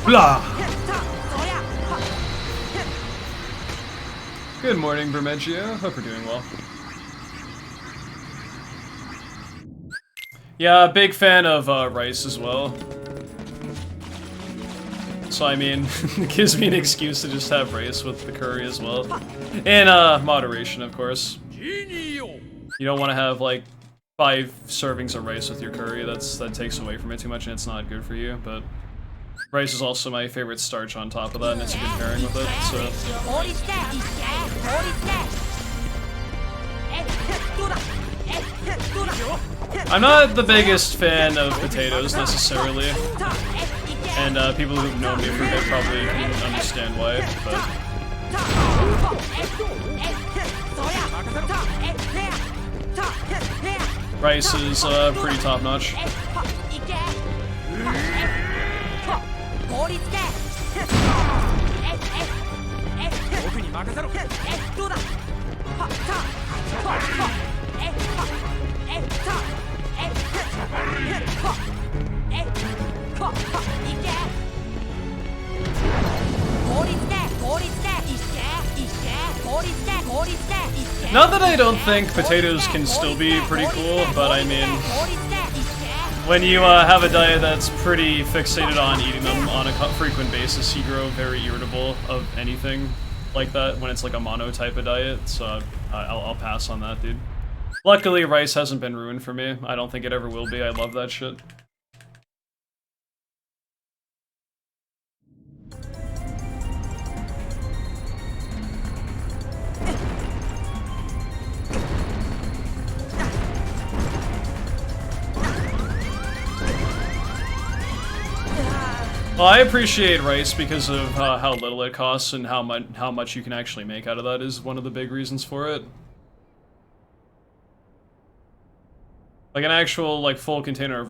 Blah. Good morning, Bermeggio. Hope you're doing well. Yeah, big fan of rice as well. So I mean, it gives me an excuse to just have rice with the curry as well. In moderation, of course. You don't want to have like 5 servings of rice with your curry. That takes away from it too much and it's not good for you, but rice is also my favorite starch on top of that, and it's a good pairing with it, so. I'm not the biggest fan of potatoes, necessarily. And people who've known me for a bit probably can understand why, but... rice is pretty top-notch. Not that I don't think potatoes can still be pretty cool, but I mean, when you have a diet that's pretty fixated on eating them on a frequent basis, you grow very irritable of anything like that when it's like a mono type of diet, so I'll pass on that, dude. Luckily, rice hasn't been ruined for me. I don't think it ever will be. I love that shit. Well, I appreciate rice because of how little it costs and how much you can actually make out of that is one of the big reasons for it. Like an actual, like, full container of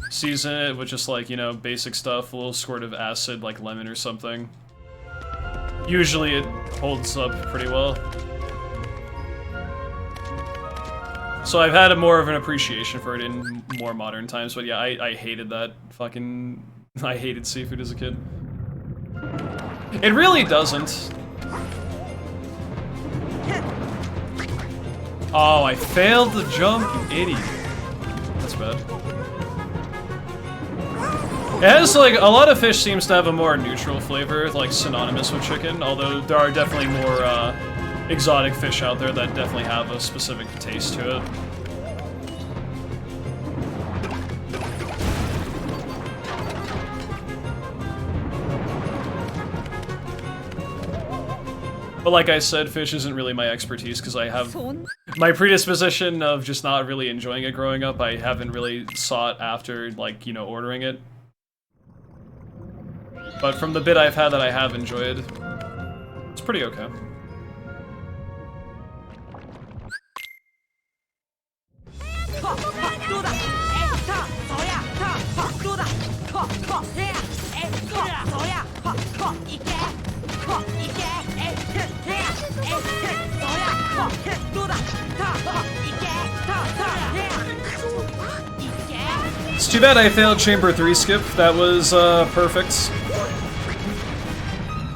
season it with just like, you know, basic stuff, a little squirt of acid like lemon or something. Usually it holds up pretty well. So I've had more of an appreciation for it in more modern times, but yeah, I hated that fucking... I hated seafood as a kid. It really doesn't. Oh, I failed the jump, you idiot. That's bad. It has, like, a lot of fish seems to have a more neutral flavor, like synonymous with chicken, although there are definitely more exotic fish out there that definitely have a specific taste to it. But like I said, fish isn't really my expertise because I have my predisposition of just not really enjoying it growing up. I haven't really sought after, like, you know, ordering it. But from the bit I've had that I have enjoyed, it's pretty okay. It's too bad I failed Chamber 3 skip. That was perfect.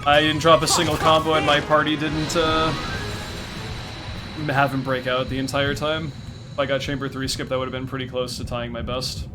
I didn't drop a single combo and my party didn't have him break out the entire time. If I got Chamber 3 skip, that would have been pretty close to tying my best.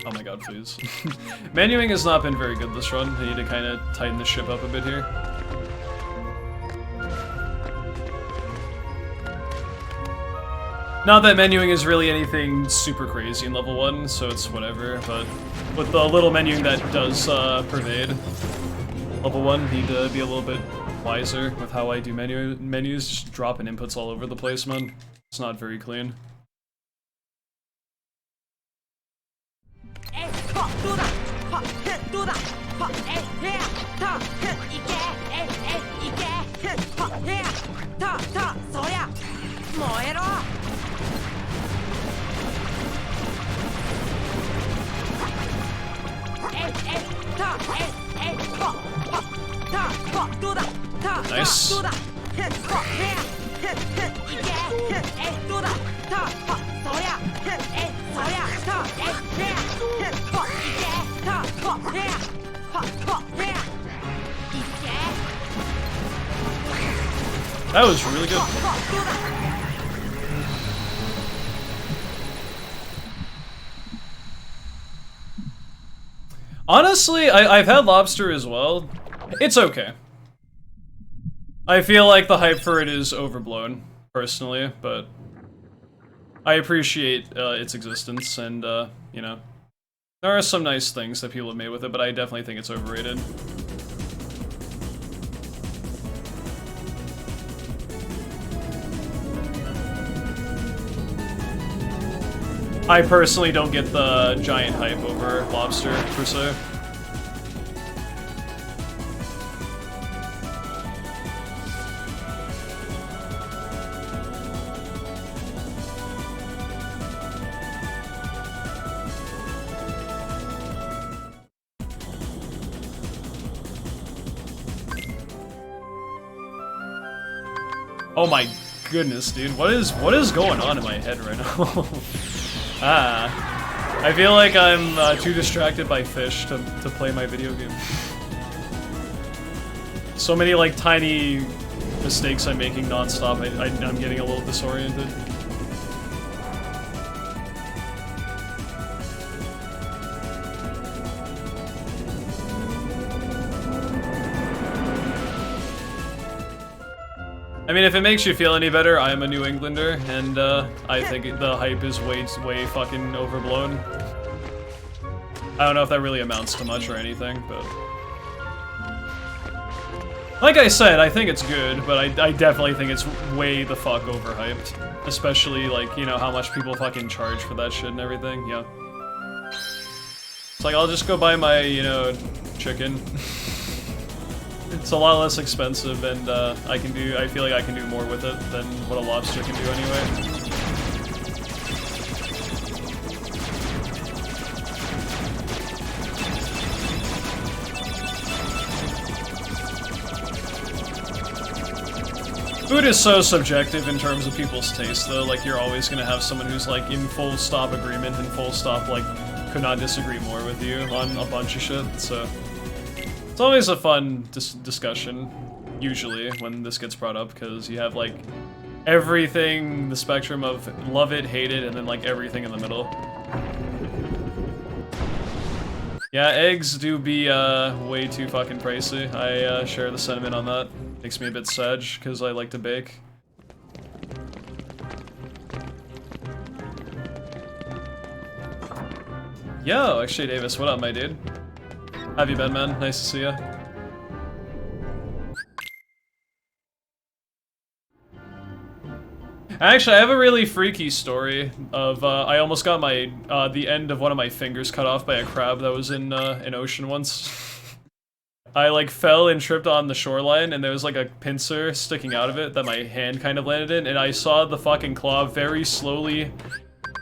Oh my god, please. Menuing has not been very good this run. I need to kind of tighten the ship up a bit here. Not that menuing is really anything super crazy in level 1, so it's whatever, but with the little menuing that does pervade level 1, need to be a little bit wiser with how I do menus, just dropping inputs all over the place, man. It's not very clean. Nice. That was really good. Honestly, I've had lobster as well. It's okay. I feel like the hype for it is overblown, personally, but I appreciate its existence, and, you know, there are some nice things that people have made with it, but I definitely think it's overrated. I personally don't get the giant hype over lobster, per se. Oh my goodness, dude. What is going on in my head right now? I feel like I'm too distracted by fish to play my video game. So many like tiny mistakes I'm making non-stop, I'm getting a little disoriented. I mean, if it makes you feel any better, I am a New Englander, and I think the hype is way fucking overblown. I don't know if that really amounts to much or anything, but... Like I said, I think it's good, but I definitely think it's way the fuck overhyped. Especially, like, you know, how much people fucking charge for that shit and everything, yeah. It's like, I'll just go buy my, you know, chicken. It's a lot less expensive, and I feel like I can do more with it than what a lobster can do anyway. Food is so subjective in terms of people's taste, though. Like, you're always gonna have someone who's, like, in full stop agreement and full stop, like, could not disagree more with you on a bunch of shit, so... It's always a fun discussion, usually, when this gets brought up, because you have, like, everything, the spectrum of love it, hate it, and then, like, everything in the middle. Yeah, eggs do be, way too fucking pricey. I, share the sentiment on that. Makes me a bit sad, because I like to bake. Yo, actually, Davis, what up, my dude? How have you been, man? Nice to see ya. Actually, I have a really freaky story of I almost got my the end of one of my fingers cut off by a crab that was in an ocean once. I like fell and tripped on the shoreline, and there was like a pincer sticking out of it that my hand kind of landed in, and I saw the fucking claw very slowly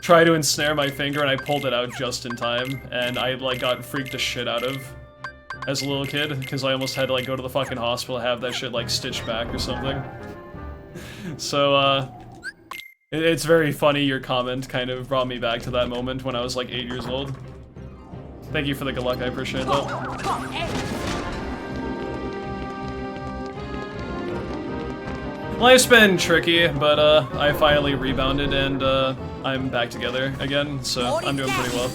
try to ensnare my finger, and I pulled it out just in time, and I like got freaked the shit out of as a little kid because I almost had to like go to the fucking hospital, have that shit like stitched back or something. So it's very funny. Your comment kind of brought me back to that moment when I was like 8 years old. Thank you for the good luck. I appreciate that. Life's been tricky, but I finally rebounded and I'm back together again, so I'm doing pretty well.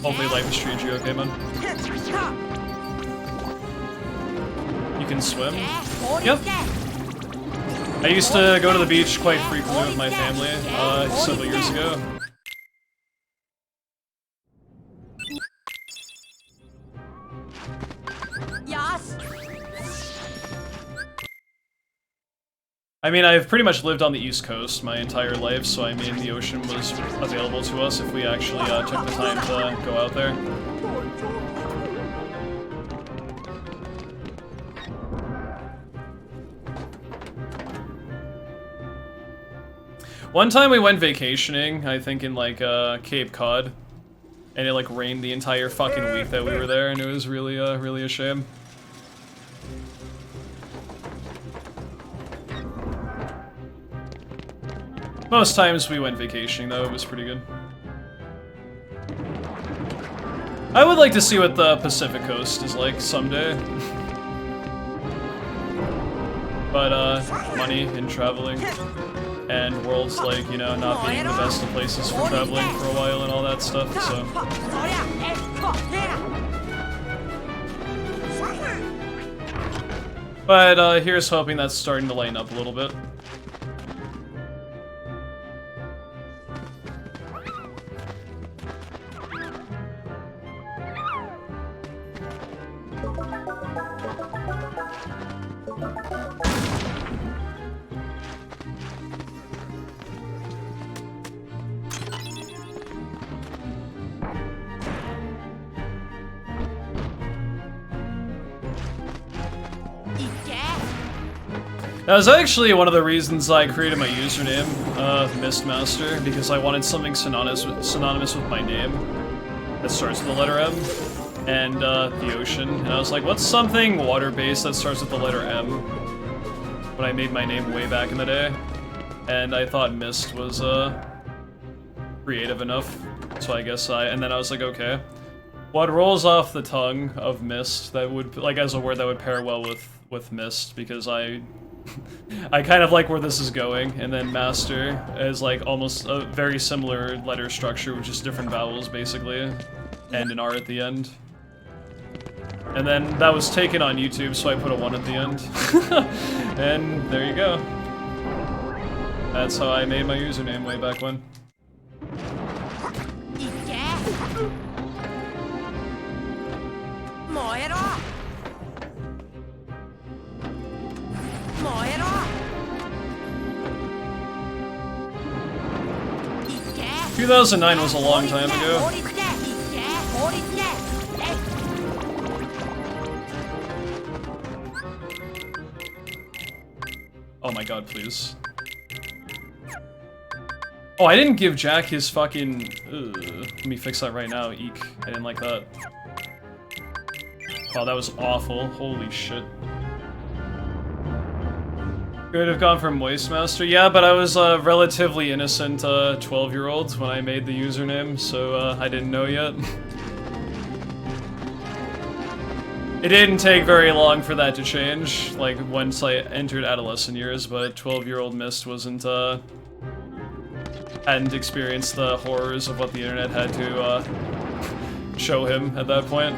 Hopefully life has treated you okay, man. You can swim? Yep. I used to go to the beach quite frequently with my family several years ago. I mean, I've pretty much lived on the East Coast my entire life, so I mean, the ocean was available to us if we actually took the time to go out there. One time we went vacationing, I think in like Cape Cod, and it like rained the entire fucking week that we were there, and it was really, really a shame. Most times we went vacationing, though, it was pretty good. I would like to see what the Pacific Coast is like someday. But, money and traveling, and worlds like, you know, not being the best of places for traveling for a while and all that stuff, so... But, here's hoping that's starting to lighten up a little bit. That was actually one of the reasons I created my username, Mistmaster, because I wanted something synonymous with my name that starts with the letter M, and the ocean. And I was like, what's something water-based that starts with the letter M? When I made my name way back in the day. And I thought Mist was creative enough, so I guess and then I was like, okay. What rolls off the tongue of Mist that would, like, as a word that would pair well with Mist, because I kind of like where this is going, and then Master is like almost a very similar letter structure with just different vowels basically, and an R at the end. And then that was taken on YouTube, so I put a 1 at the end. And there you go. That's how I made my username way back when. Moira! 2009 was a long time ago. Oh my god, please. Oh, I didn't give Jack his fucking... Let me fix that right now, eek. I didn't like that. Wow, that was awful. Holy shit. Could have gone for Moistmaster. Yeah, but I was a relatively innocent 12-year-old when I made the username, so I didn't know yet. It didn't take very long for that to change, like once I entered adolescent years, but 12-year-old Mist wasn't, hadn't experienced the horrors of what the internet had to show him at that point.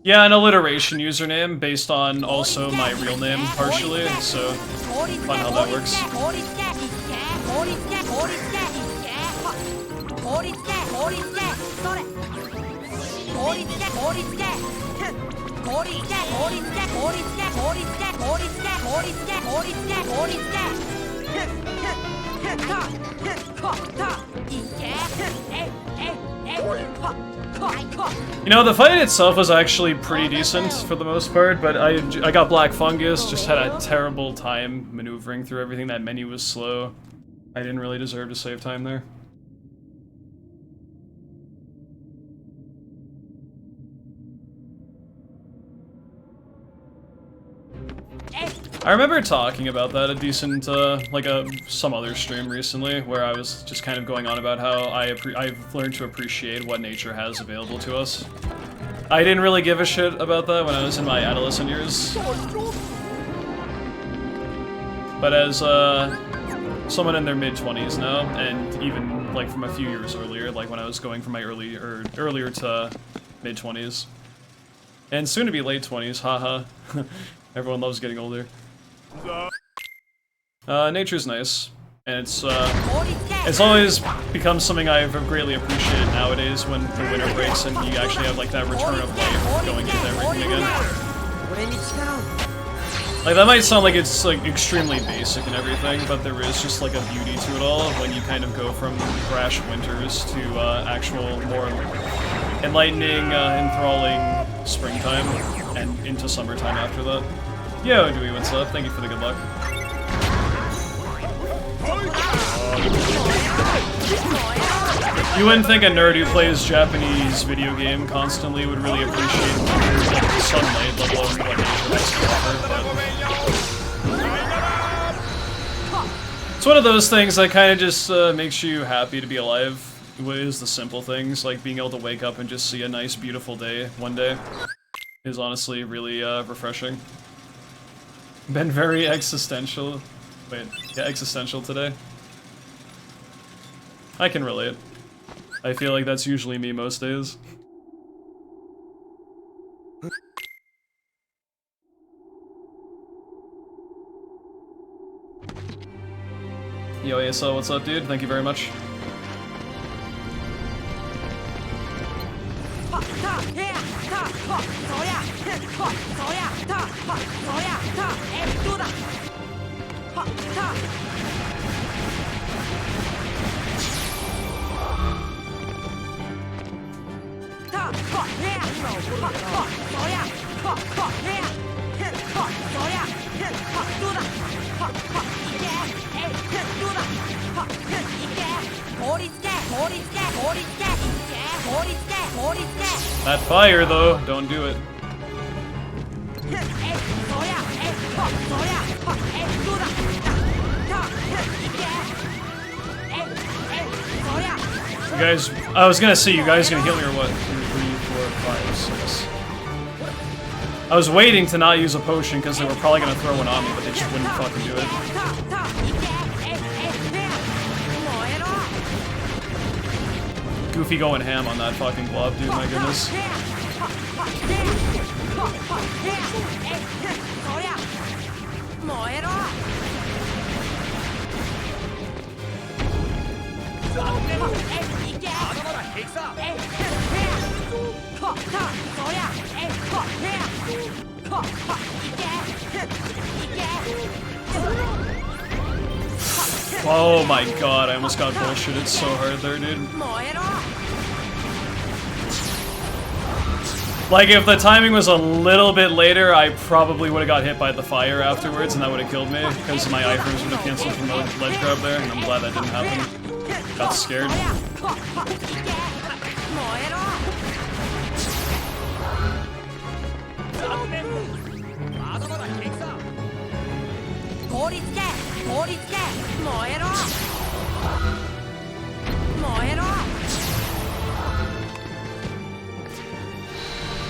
Yeah, an alliteration username based on also my real name partially, so fun how that works. You know, the fight itself was actually pretty decent for the most part, but I got Black Fungus, just had a terrible time maneuvering through everything. That menu was slow. I didn't really deserve to save time there. I remember talking about that a decent, some other stream recently, where I was just kind of going on about how I've learned to appreciate what nature has available to us. I didn't really give a shit about that when I was in my adolescent years. But as, someone in their mid-20s now, and even, like, from a few years earlier, like when I was going from my earlier to mid-20s. And soon to be late 20s, haha. Everyone loves getting older. Nature's nice, and it's always become something I've greatly appreciated nowadays when the winter breaks and you actually have like that return of life going into everything again. Like that might sound like it's like extremely basic and everything, but there is just like a beauty to it all when you kind of go from brash winters to actual more enlightening, enthralling springtime and into summertime after that. Yo, Dewey, what's up? Thank you for the good luck. You wouldn't think a nerd who plays Japanese video game constantly would really appreciate the sunlight, let alone what nature has to offer, but... It's one of those things that kind of just makes you happy to be alive. What is the simple things, like being able to wake up and just see a nice, beautiful day one day is honestly really refreshing. Been very existential. Wait, yeah, existential today. I can relate. I feel like that's usually me most days. Yo, ASL, what's up, dude? Thank you very much. That fire, though, don't do it. You guys, I was gonna say, you guys gonna heal me or what? 2, 3, 4, 5, 6. I was waiting to not use a potion because they were probably gonna throw one on me, but they just wouldn't fucking do it. Goofy going ham on that fucking blob, dude, my goodness. Oh my god, I almost got bullshitted so hard there, dude. Like, if the timing was a little bit later, I probably would have got hit by the fire afterwards, and that would have killed me, because my iframes would have canceled from the ledge grab there, and I'm glad that didn't happen. Got scared.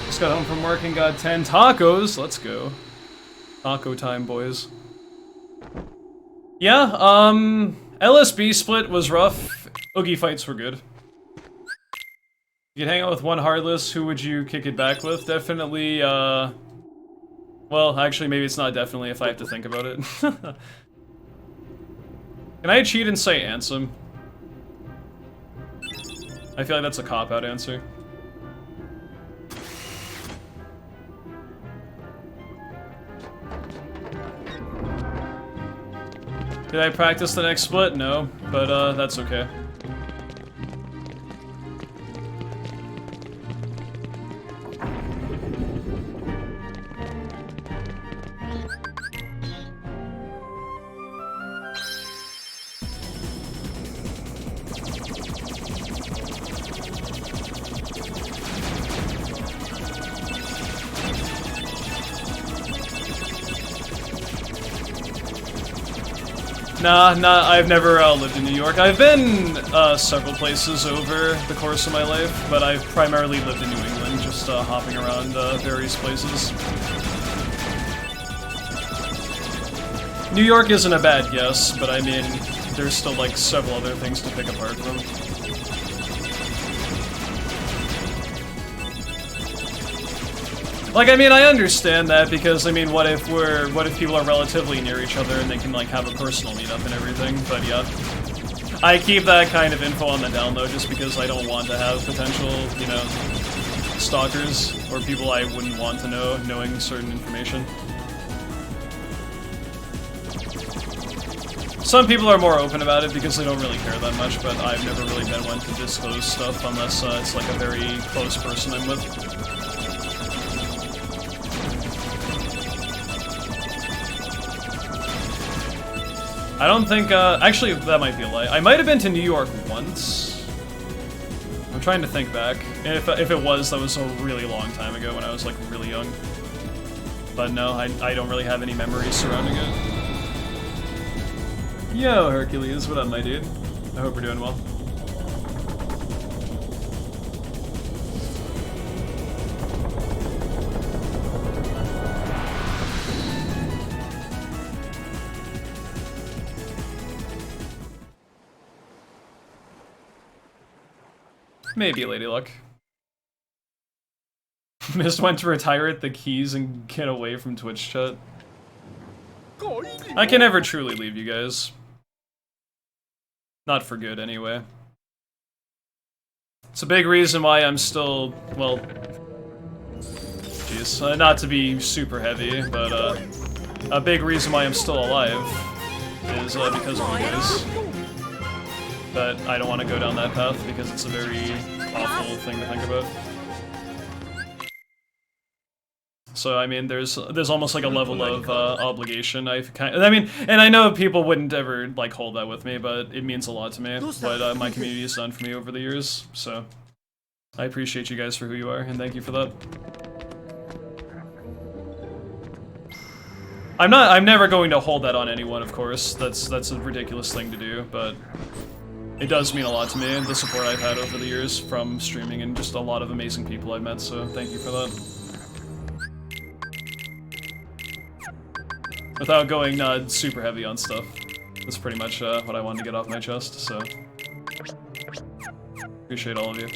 Just got home from work and got 10 tacos. Let's go. Taco time, boys. Yeah, LSB split was rough. Oogie fights were good. You could hang out with one Heartless, who would you kick it back with? Definitely, well, actually, maybe it's not definitely if I have to think about it. Can I cheat and say Ansem? I feel like that's a cop-out answer. Did I practice the next split? No, but that's okay. Nah, I've never lived in New York. I've been several places over the course of my life, but I've primarily lived in New England, just hopping around various places. New York isn't a bad guess, but I mean, there's still like several other things to pick apart from. Like, I mean, I understand that because, I mean, what if people are relatively near each other and they can, like, have a personal meetup and everything, but yeah. I keep that kind of info on the down low just because I don't want to have potential, you know, stalkers or people I wouldn't want to know knowing certain information. Some people are more open about it because they don't really care that much, but I've never really been one to disclose stuff unless it's, like, a very close person I'm with. I don't think, actually, that might be a lie. I might have been to New York once. I'm trying to think back. If it was, that was a really long time ago when I was, like, really young. But no, I don't really have any memories surrounding it. Yo, Hercules, what up, my dude? I hope we're doing well. Maybe Lady Luck. Mist went to retire at the keys and get away from Twitch chat. I can never truly leave you guys. Not for good, anyway. It's a big reason why I'm still, well... Jeez, not to be super heavy, but a big reason why I'm still alive is because of you guys. But I don't want to go down that path because it's a very awful thing to think about. So I mean, there's almost like a level of obligation. I mean, and I know people wouldn't ever like hold that with me, but it means a lot to me. What my community has done for me over the years. So I appreciate you guys for who you are, and thank you for that. I'm never going to hold that on anyone, of course. That's a ridiculous thing to do, but it does mean a lot to me, the support I've had over the years from streaming and just a lot of amazing people I've met, so thank you for that. Without going super heavy on stuff. That's pretty much what I wanted to get off my chest, so... Appreciate all of you.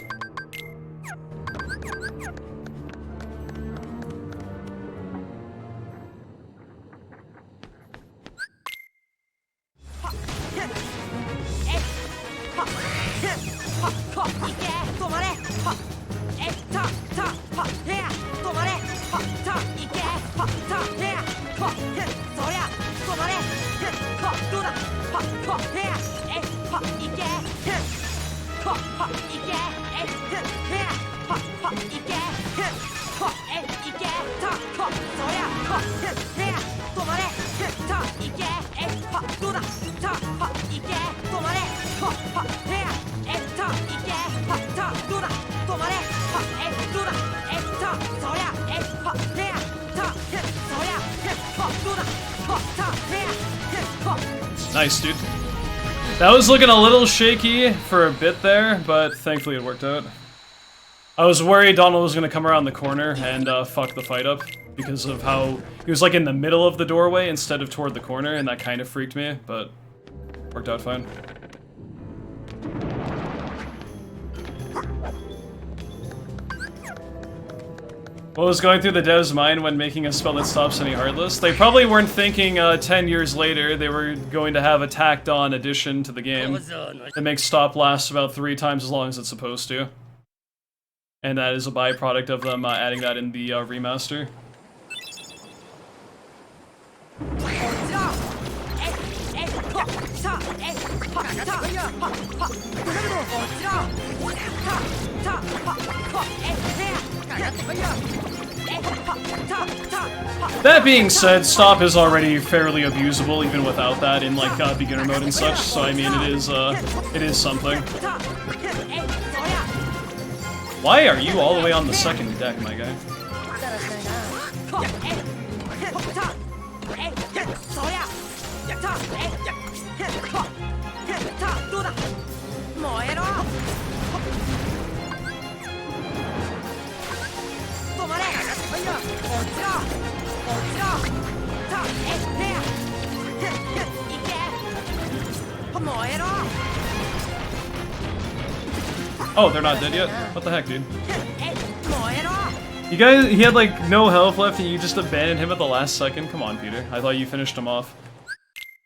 Nice, dude. That was looking a little shaky for a bit there, but thankfully it worked out. I was worried Donald was gonna come around the corner and fuck the fight up because of how he was like in the middle of the doorway instead of toward the corner, and that kind of freaked me, but worked out fine. What was going through the dev's mind when making a spell that stops any heartless? They probably weren't thinking 10 years later they were going to have a tacked on addition to the game that makes stop last about 3 times as long as it's supposed to. And that is a byproduct of them adding that in the remaster. That being said, stop is already fairly abusable even without that in like beginner mode and such, so I mean it is something. Why are you all the way on the second deck, my guy? Oh, they're not dead yet? What the heck, dude? You guys, he had like no health left and you just abandoned him at the last second? Come on, Peter. I thought you finished him off.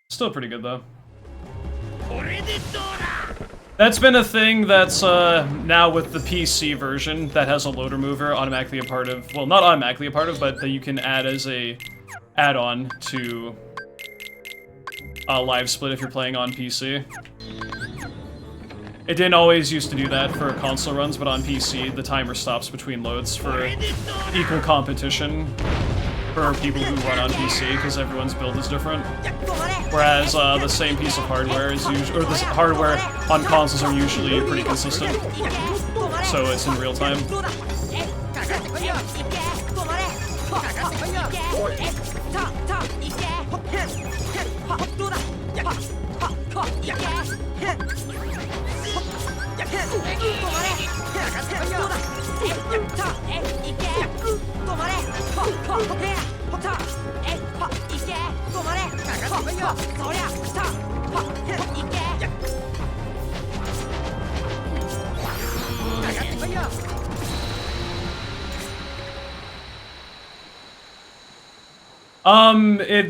Still pretty good, though. That's been a thing that's now with the PC version that has a loader mover automatically a part of, well, not automatically a part of, but that you can add as a add-on to live split if you're playing on PC. It didn't always used to do that for console runs, but on PC, the timer stops between loads for equal competition for people who run on PC, because everyone's build is different. Whereas the same piece of hardware is usually, or the hardware on consoles are usually pretty consistent, so it's in real time.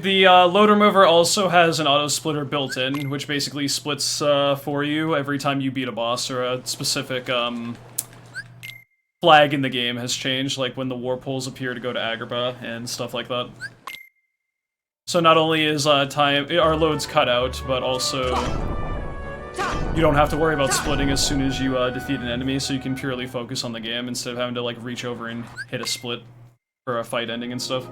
The loader mover also has an auto splitter built in, which basically splits for you every time you beat a boss or a specific flag in the game has changed, like when the war poles appear to go to Agrabah and stuff like that. So not only is our loads cut out, but also you don't have to worry about splitting as soon as you defeat an enemy, so you can purely focus on the game instead of having to like reach over and hit a split for a fight ending and stuff.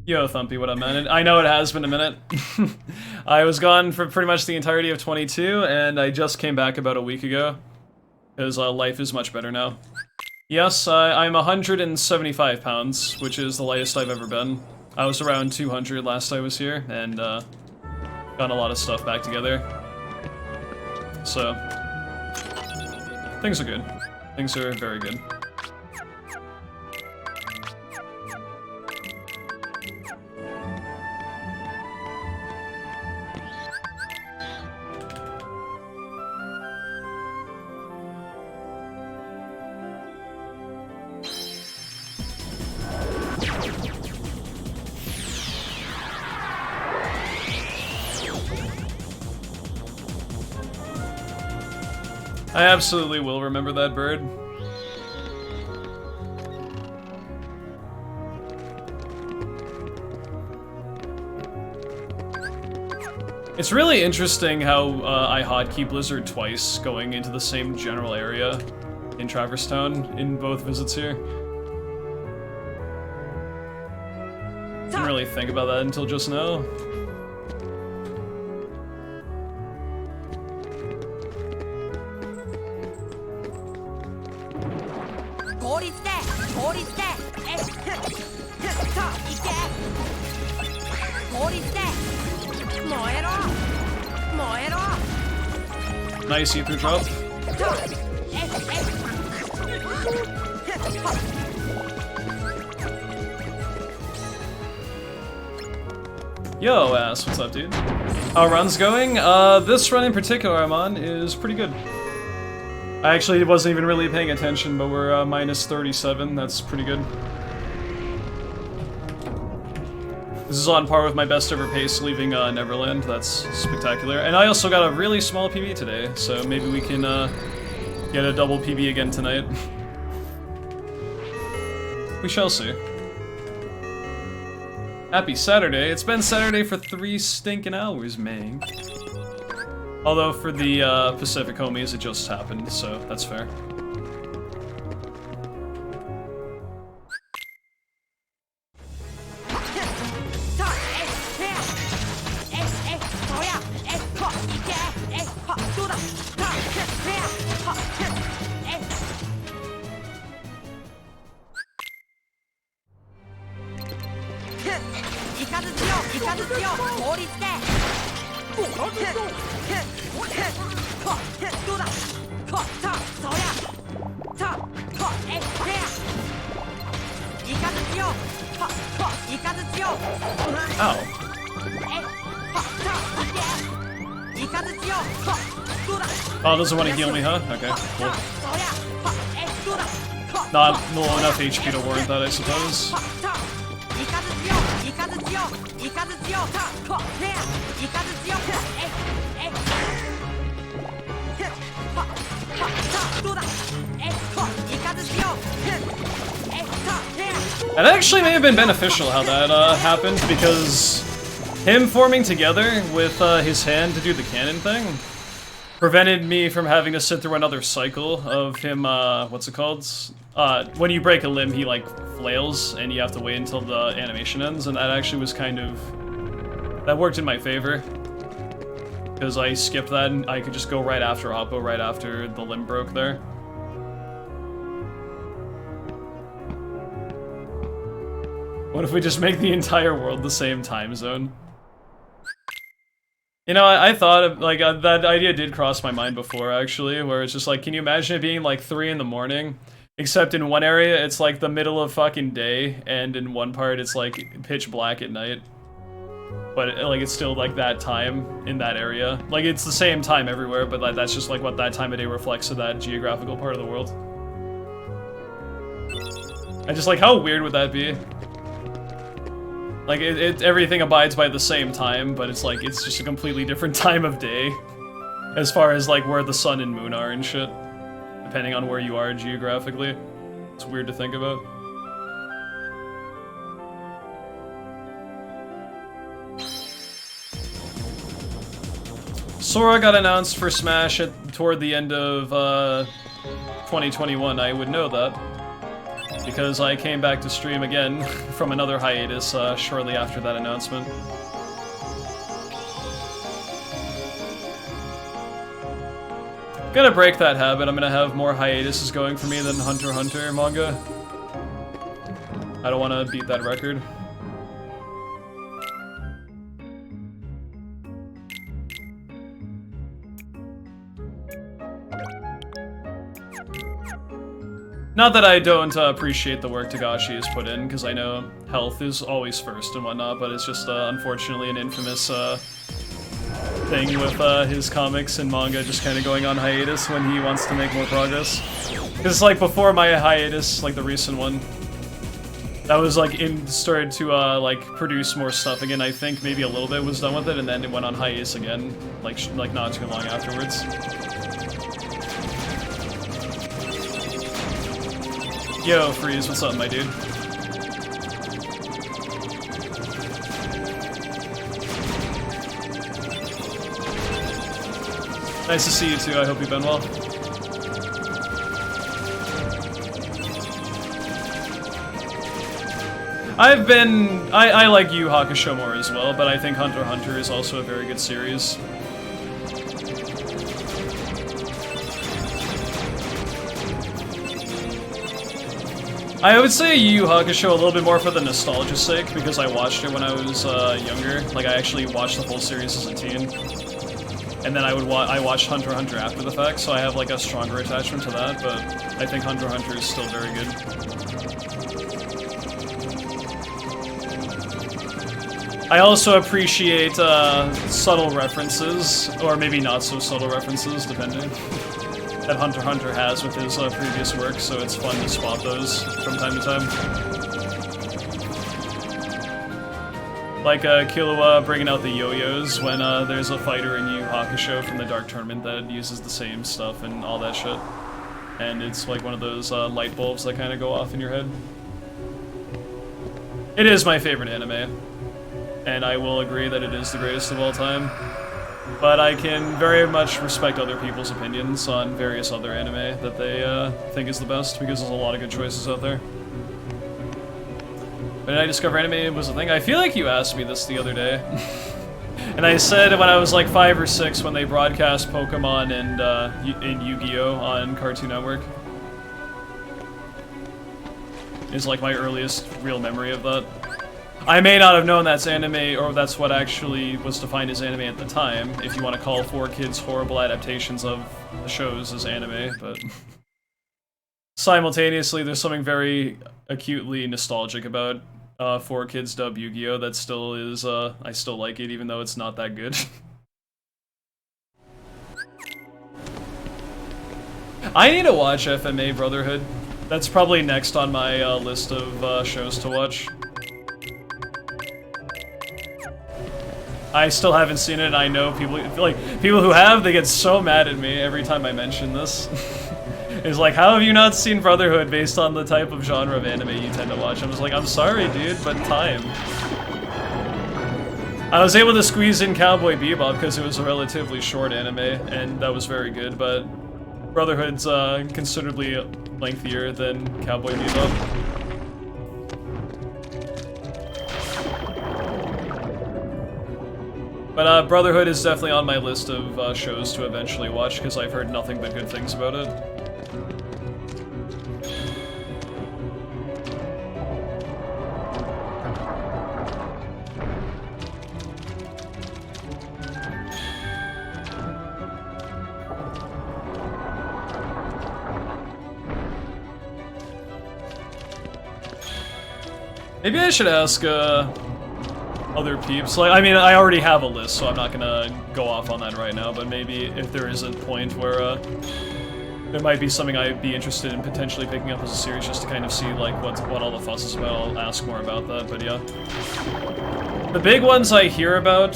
Yo, Thumpy, what up, man? I know it has been a minute. I was gone for pretty much the entirety of 22, and I just came back about a week ago. Because life is much better now. Yes, I'm 175 pounds, which is the lightest I've ever been. I was around 200 last I was here, and got a lot of stuff back together. So, things are good. Things are very good. I absolutely will remember that bird. It's really interesting how I hotkey Blizzard twice going into the same general area in Traverse Town in both visits here. Didn't really think about that until just now. Nice ether drop. Yo, ass, what's up, dude? How run's going? This run in particular I'm on is pretty good. I actually wasn't even really paying attention, but we're minus 37, that's pretty good. This is on par with my best ever pace leaving Neverland, that's spectacular. And I also got a really small PB today, so maybe we can get a double PB again tonight. We shall see. Happy Saturday. It's been Saturday for 3 stinking hours, man. Although for the Pacific homies, it just happened, so that's fair. Oh, doesn't want to heal me, huh? Okay, cool. Not enough HP to warrant that, I suppose. That actually may have been beneficial how that happened, because him forming together with his hand to do the cannon thing prevented me from having to sit through another cycle of him, what's it called? When you break a limb, he like flails and you have to wait until the animation ends, and that actually was kind of... that worked in my favor. Because I skipped that and I could just go right after Oppo, right after the limb broke there. What if we just make the entire world the same time zone? You know, I thought of, like, that idea did cross my mind before, actually, where it's just like, can you imagine it being like 3 in the morning? Except in one area, it's like the middle of fucking day, and in one part, it's like pitch black at night. But, like, it's still like that time in that area. Like, it's the same time everywhere, but like, that's just like what that time of day reflects to that geographical part of the world. I just like, how weird would that be? Like, everything abides by the same time, but it's like, it's just a completely different time of day. As far as, like, where the sun and moon are and shit. Depending on where you are geographically. It's weird to think about. Sora got announced for Smash toward the end of, 2021, I would know that. Because I came back to stream again from another hiatus shortly after that announcement. Gonna break that habit. I'm gonna have more hiatuses going for me than Hunter x Hunter manga. I don't want to beat that record. Not that I don't appreciate the work Togashi has put in, because I know health is always first and whatnot, but it's just unfortunately an infamous thing with his comics and manga just kind of going on hiatus when he wants to make more progress. Because like before my hiatus, like the recent one, that was like started to like produce more stuff again. I think maybe a little bit was done with it, and then it went on hiatus again, like not too long afterwards. Yo, Freeze, what's up, my dude? Nice to see you too, I hope you've been well. I like Yu Hakusho more as well, but I think Hunter x Hunter is also a very good series. I would say Yu Yu Hakusho a little bit more for the nostalgia's sake, because I watched it when I was younger. Like, I actually watched the full series as a teen. And then I watched Hunter x Hunter after the fact, so I have like a stronger attachment to that, but I think Hunter x Hunter is still very good. I also appreciate subtle references, or maybe not so subtle references, depending, that Hunter x Hunter has with his previous work, so it's fun to spot those from time to time. Like Killua bringing out the yo-yos when there's a fighter in Yu Hakusho from the Dark Tournament that uses the same stuff and all that shit. And it's like one of those light bulbs that kind of go off in your head. It is my favorite anime, and I will agree that it is the greatest of all time. But I can very much respect other people's opinions on various other anime that they think is the best, because there's a lot of good choices out there. When did I discover anime was a thing? I feel like you asked me this the other day. And I said when I was like 5 or 6 when they broadcast Pokemon and Yu-Gi-Oh! On Cartoon Network. Is like my earliest real memory of that. I may not have known that's anime, or that's what actually was defined as anime at the time, if you want to call 4Kids horrible adaptations of the shows as anime, but... Simultaneously, there's something very acutely nostalgic about 4Kids dub Yu-Gi-Oh! That still is, I still like it even though it's not that good. I need to watch FMA Brotherhood. That's probably next on my list of shows to watch. I still haven't seen it, and I know people who have, they get so mad at me every time I mention this. It's like, how have you not seen Brotherhood based on the type of genre of anime you tend to watch? I'm just like, I'm sorry, dude, but time. I was able to squeeze in Cowboy Bebop because it was a relatively short anime, and that was very good, but Brotherhood's considerably lengthier than Cowboy Bebop. But Brotherhood is definitely on my list of shows to eventually watch, because I've heard nothing but good things about it. Maybe I should ask, other peeps. Like, I mean, I already have a list, so I'm not gonna go off on that right now, but maybe if there is a point where, there might be something I'd be interested in potentially picking up as a series just to kind of see, like, what all the fuss is about, I'll ask more about that, but yeah. The big ones I hear about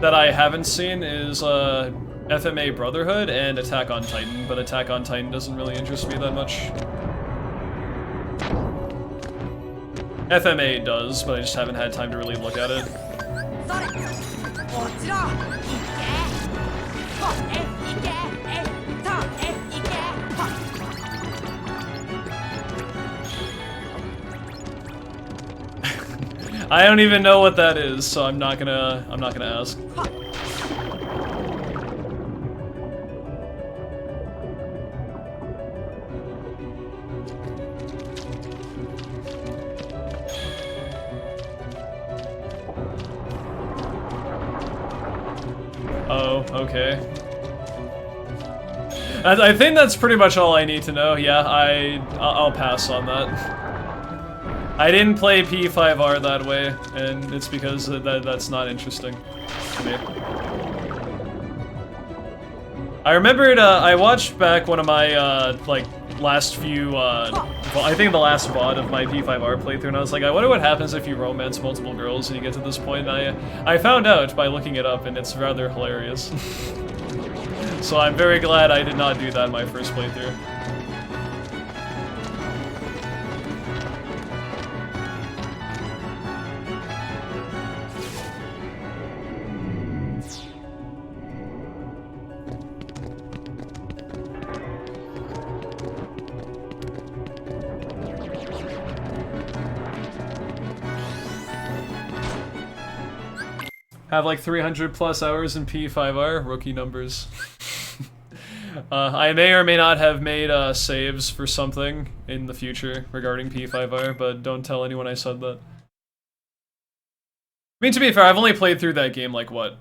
that I haven't seen is, FMA Brotherhood and Attack on Titan, but Attack on Titan doesn't really interest me that much. FMA does, but I just haven't had time to really look at it. I don't even know what that is, so I'm not gonna ask. Oh, okay. I think that's pretty much all I need to know. Yeah, I'll pass on that. I didn't play P5R that way, and it's because that's not interesting to me. I remembered, I watched back one of my, like, last few, I think the last VOD of my P5R playthrough, and I was like, I wonder what happens if you romance multiple girls and you get to this point, and I found out by looking it up, and it's rather hilarious. So I'm very glad I did not do that in my first playthrough. Have like 300 plus hours in P5R, rookie numbers. I may or may not have made saves for something in the future regarding P5R, but don't tell anyone I said that. I mean, to be fair, I've only played through that game like, what?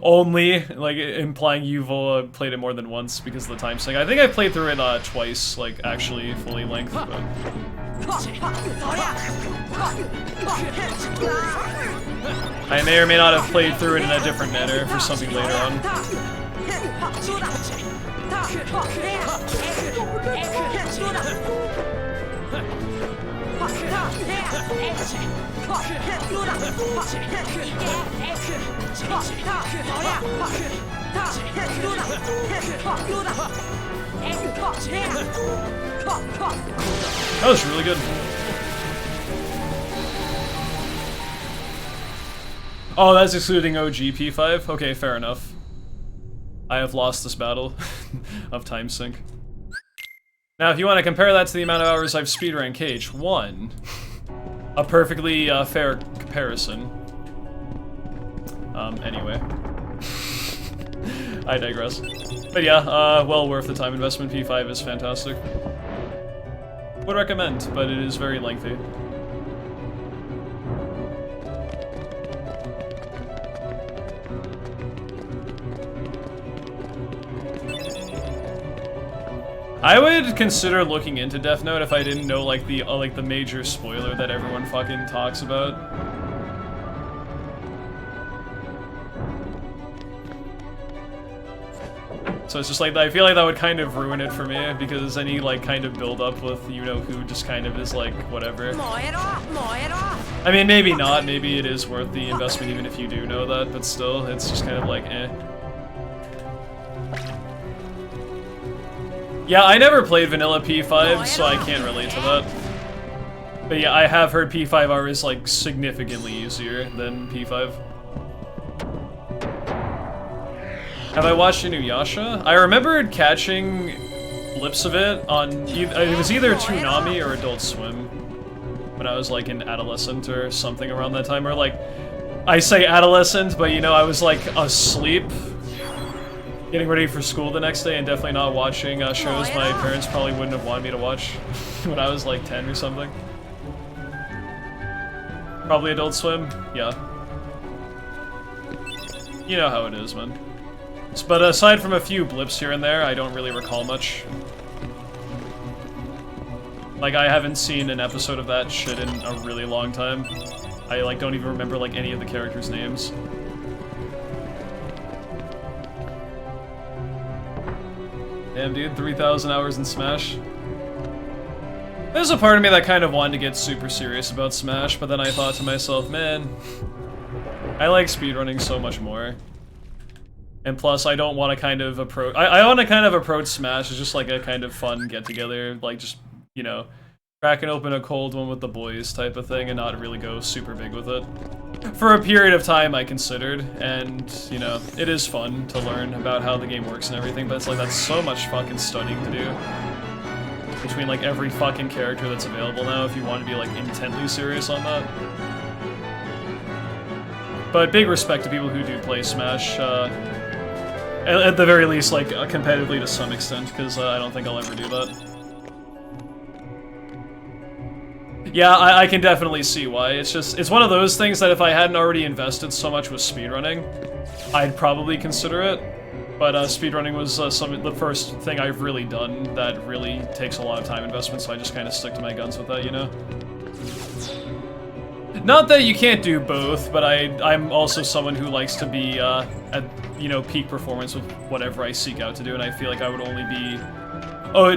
Only? Like, implying you've played it more than once because of the time sync. I think I played through it twice, like, actually fully length, but... I may or may not have played through it in a different manner for something later on. That was really good. Oh, that's excluding OG P5? Okay, fair enough. I have lost this battle of time sync. Now, if you want to compare that to the amount of hours I've speedrun KH1, a perfectly fair comparison. Anyway. I digress. But yeah, well worth the time investment. P5 is fantastic. Would recommend, but it is very lengthy. I would consider looking into Death Note if I didn't know like the major spoiler that everyone fucking talks about. So it's just like, I feel like that would kind of ruin it for me, because any like kind of build up with you-know-who just kind of is like, whatever. I mean, maybe not, maybe it is worth the investment even if you do know that, but still, it's just kind of like, eh. Yeah, I never played vanilla P5, so I can't relate to that. But yeah, I have heard P5R is like significantly easier than P5. Have I watched Inuyasha? I remembered catching blips of it on, it was either Toonami or Adult Swim when I was like an adolescent or something around that time, or like, I say adolescent, but you know, I was like asleep, getting ready for school the next day, and definitely not watching shows my parents probably wouldn't have wanted me to watch when I was like 10 or something. Probably Adult Swim, yeah. You know how it is, man. But aside from a few blips here and there, I don't really recall much. Like, I haven't seen an episode of that shit in a really long time. I like don't even remember like any of the characters' names. Damn, dude, 3,000 hours in Smash. There's a part of me that kind of wanted to get super serious about Smash, but then I thought to myself, man, I like speedrunning so much more. And plus, I don't want to kind of approach... I want to kind of approach Smash as just like a kind of fun get-together, like just, you know, cracking open a cold one with the boys type of thing and not really go super big with it. For a period of time, I considered, and, you know, it is fun to learn about how the game works and everything, but it's like, that's so much fucking studying to do. Between, like, every fucking character that's available now, if you want to be, like, intently serious on that. But big respect to people who do play Smash, at the very least, like, competitively to some extent, because I don't think I'll ever do that. Yeah, I can definitely see why. It's just, it's one of those things that if I hadn't already invested so much with speedrunning, I'd probably consider it. But speedrunning was the first thing I've really done that really takes a lot of time investment, so I just kind of stick to my guns with that, you know? Not that you can't do both, but I'm also someone who likes to be at, you know, peak performance with whatever I seek out to do, and I feel like I would only be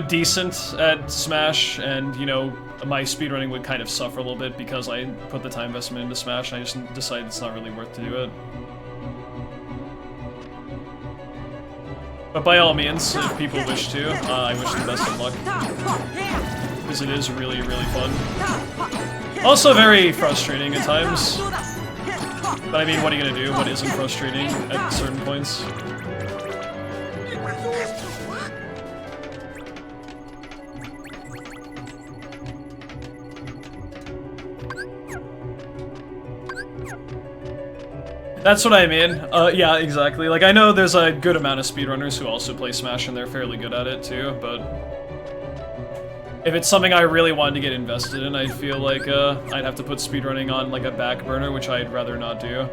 decent at Smash, and, you know, my speedrunning would kind of suffer a little bit because I put the time investment into Smash, and I just decided it's not really worth to do it. But by all means, if people wish to, I wish them best of luck. Because it is really, really fun. Also very frustrating at times. But I mean, what are you gonna do? What isn't frustrating at certain points? That's what I mean. Yeah, exactly. Like, I know there's a good amount of speedrunners who also play Smash and they're fairly good at it too, but if it's something I really wanted to get invested in, I feel like I'd have to put speedrunning on like a back burner, which I'd rather not do.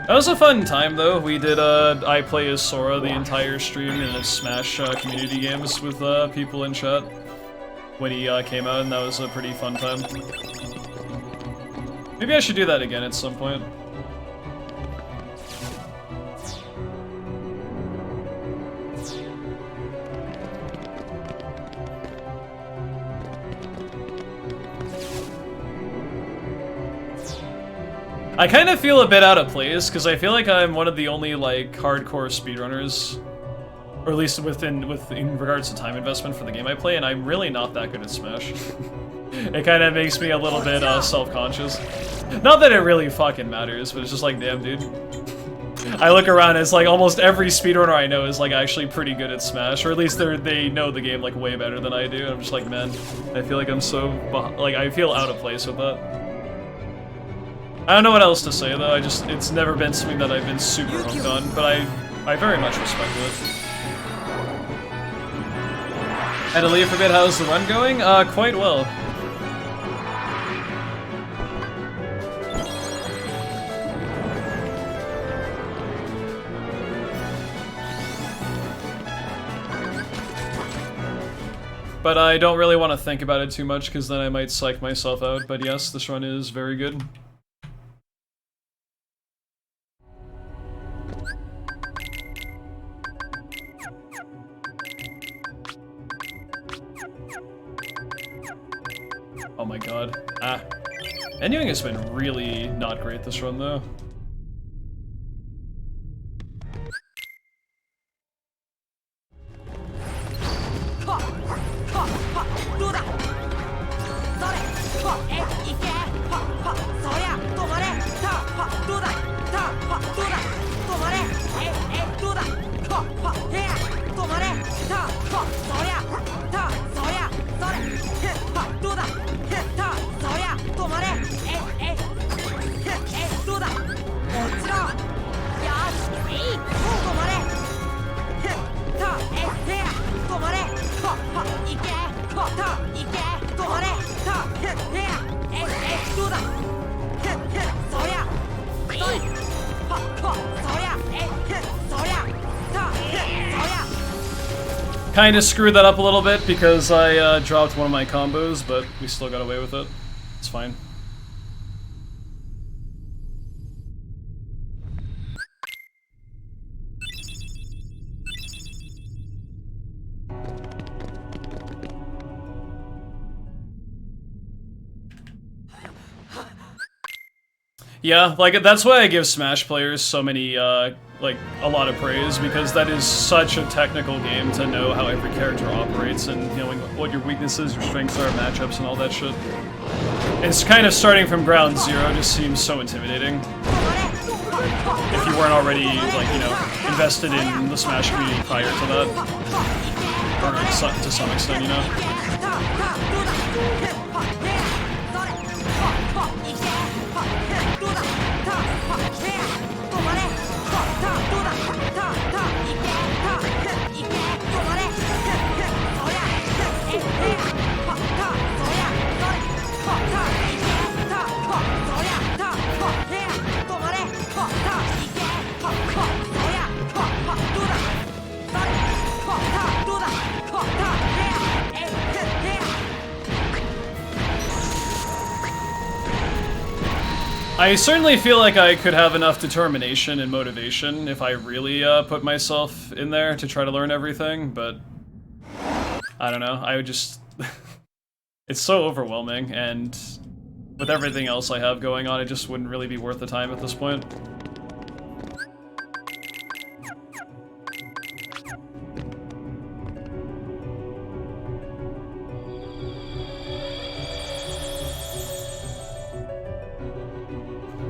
That was a fun time though. We did I play as Sora the entire stream in a Smash community games with people in chat when he came out, and that was a pretty fun time. Maybe I should do that again at some point. I kind of feel a bit out of place, because I feel like I'm one of the only, like, hardcore speedrunners, or at least in regards to time investment for the game I play, and I'm really not that good at Smash. It kind of makes me a little bit self-conscious. Not that it really fucking matters, but it's just like, damn, dude. I look around, and it's like almost every speedrunner I know is, like, actually pretty good at Smash, or at least they know the game, like, way better than I do, and I'm just like, man, I feel like I'm so, like, I feel out of place with that. I don't know what else to say though, it's never been something that I've been super hooked on, but I very much respect it. Had to leave for a bit, how's the run going? Quite well. But I don't really want to think about it too much, because then I might psych myself out, but yes, this run is very good. Oh my god. Ending has been really not great this run though. Kinda screwed that up a little bit because I dropped one of my combos, but we still got away with it. It's fine. Yeah, like, that's why I give Smash players so many, like, a lot of praise, because that is such a technical game to know how every character operates and knowing what your weaknesses, your strengths are, matchups, and all that shit. It's kind of starting from ground zero just seems so intimidating. If you weren't already, like, you know, invested in the Smash community prior to that. Or to some extent, you know? I certainly feel like I could have enough determination and motivation if I really put myself in there to try to learn everything, but I don't know, I would just... It's so overwhelming, and with everything else I have going on, it just wouldn't really be worth the time at this point.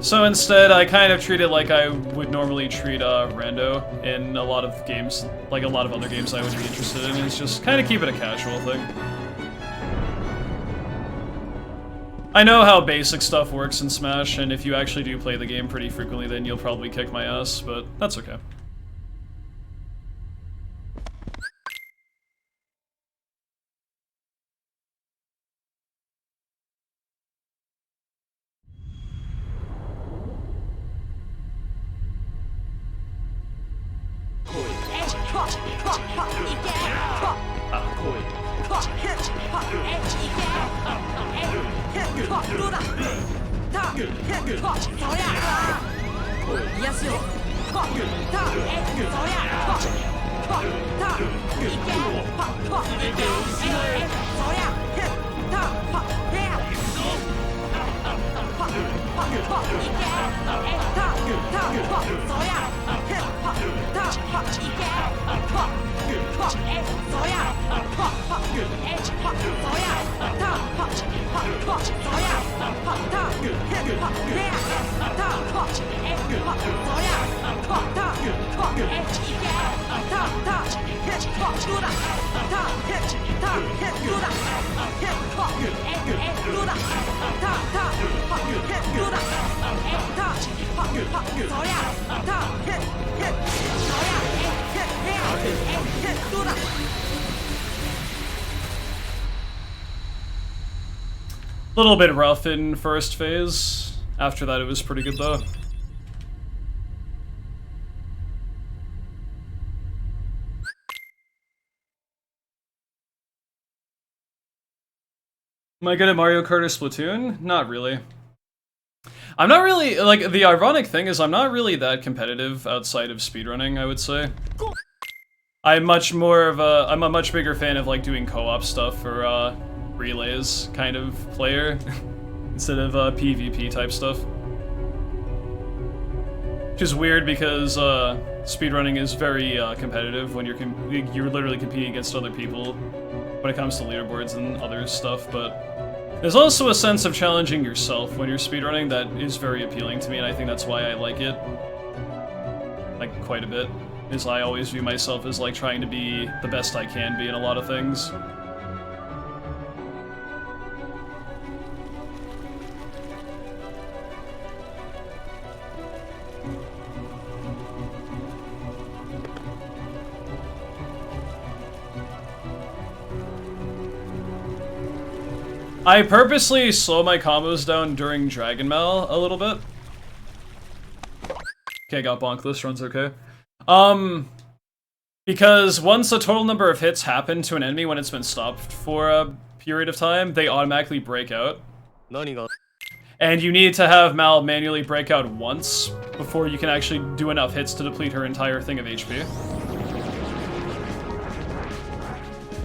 So instead, I kind of treat it like I would normally treat Rando in a lot of games, like a lot of other games I would be interested in. It's just kind of keep it a casual thing. I know how basic stuff works in Smash, and if you actually do play the game pretty frequently, then you'll probably kick my ass, but that's okay. Little bit rough in first phase. After that, it was pretty good though. Am I good at Mario Kart or Splatoon? Not really. I'm not really, like, the ironic thing is I'm not really that competitive outside of speedrunning, I would say. I'm a much bigger fan of, like, doing co-op stuff or, relays kind of player instead of, PvP type stuff. Which is weird because, speedrunning is very, competitive when you're literally competing against other people when it comes to leaderboards and other stuff, but there's also a sense of challenging yourself when you're speedrunning that is very appealing to me, and I think that's why I like it, like, quite a bit, is I always view myself as, like, trying to be the best I can be in a lot of things. I purposely slow my combos down during Dragon Mal a little bit. Okay, got bonk. This runs okay. Because once a total number of hits happen to an enemy when it's been stopped for a period of time, they automatically break out. And you need to have Mal manually break out once before you can actually do enough hits to deplete her entire thing of HP.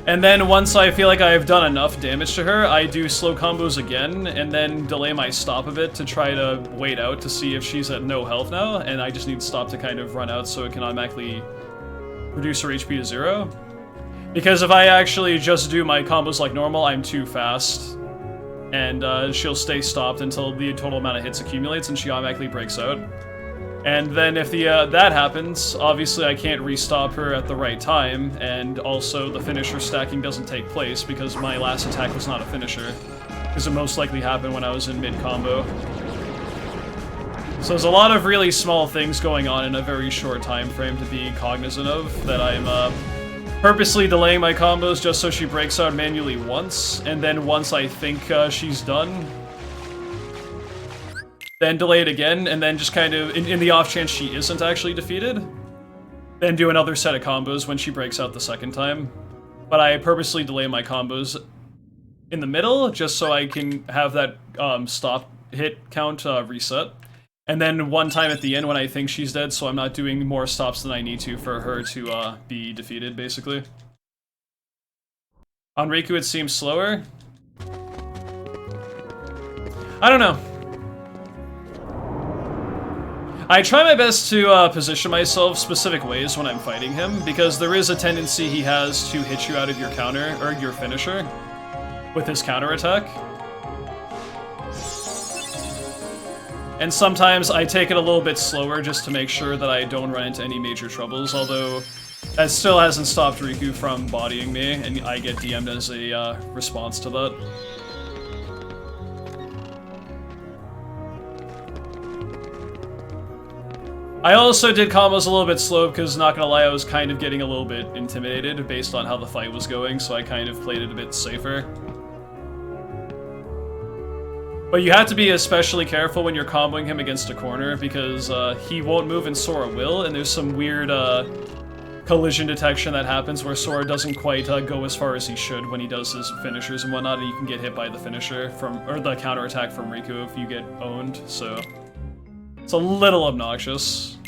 And then once I feel like I've done enough damage to her, I do slow combos again, and then delay my stop a bit to try to wait out to see if she's at no health now, and I just need stop to kind of run out so it can automatically reduce her HP to 0. Because if I actually just do my combos like normal, I'm too fast, and she'll stay stopped until the total amount of hits accumulates and she automatically breaks out. And then if that happens, obviously I can't restop her at the right time, and also the finisher stacking doesn't take place because my last attack was not a finisher, because it most likely happened when I was in mid-combo. So there's a lot of really small things going on in a very short time frame to be cognizant of, that I'm purposely delaying my combos just so she breaks out manually once, and then once I think she's done, then delay it again, and then just kind of, in the off chance she isn't actually defeated, then do another set of combos when she breaks out the second time. But I purposely delay my combos in the middle, just so I can have that stop hit count reset. And then one time at the end when I think she's dead, so I'm not doing more stops than I need to for her to be defeated, basically. On Riku it seems slower. I don't know. I try my best to position myself specific ways when I'm fighting him, because there is a tendency he has to hit you out of your counter, or your finisher, with his counterattack. And sometimes I take it a little bit slower just to make sure that I don't run into any major troubles, although that still hasn't stopped Riku from bodying me, and I get DM'd as a response to that. I also did combos a little bit slow because, not gonna lie, I was kind of getting a little bit intimidated based on how the fight was going, so I kind of played it a bit safer. But you have to be especially careful when you're comboing him against a corner, because he won't move and Sora will, and there's some weird collision detection that happens where Sora doesn't quite go as far as he should when he does his finishers and whatnot, and you can get hit by the finisher or the counterattack from Riku if you get owned, so it's a little obnoxious.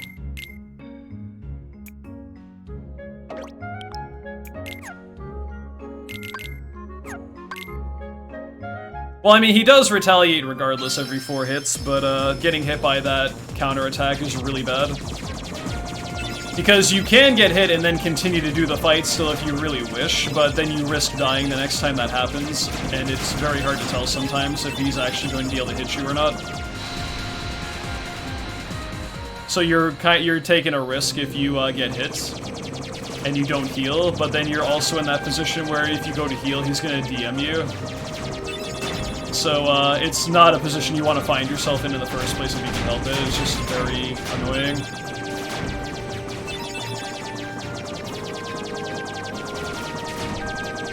Well, I mean, he does retaliate regardless every 4 hits, but getting hit by that counterattack is really bad. Because you can get hit and then continue to do the fight still if you really wish, but then you risk dying the next time that happens, and it's very hard to tell sometimes if he's actually going to be able to hit you or not. So you're taking a risk if you get hit and you don't heal, but then you're also in that position where if you go to heal, he's going to DM you. So it's not a position you want to find yourself in the first place if you can help it. It's just very annoying.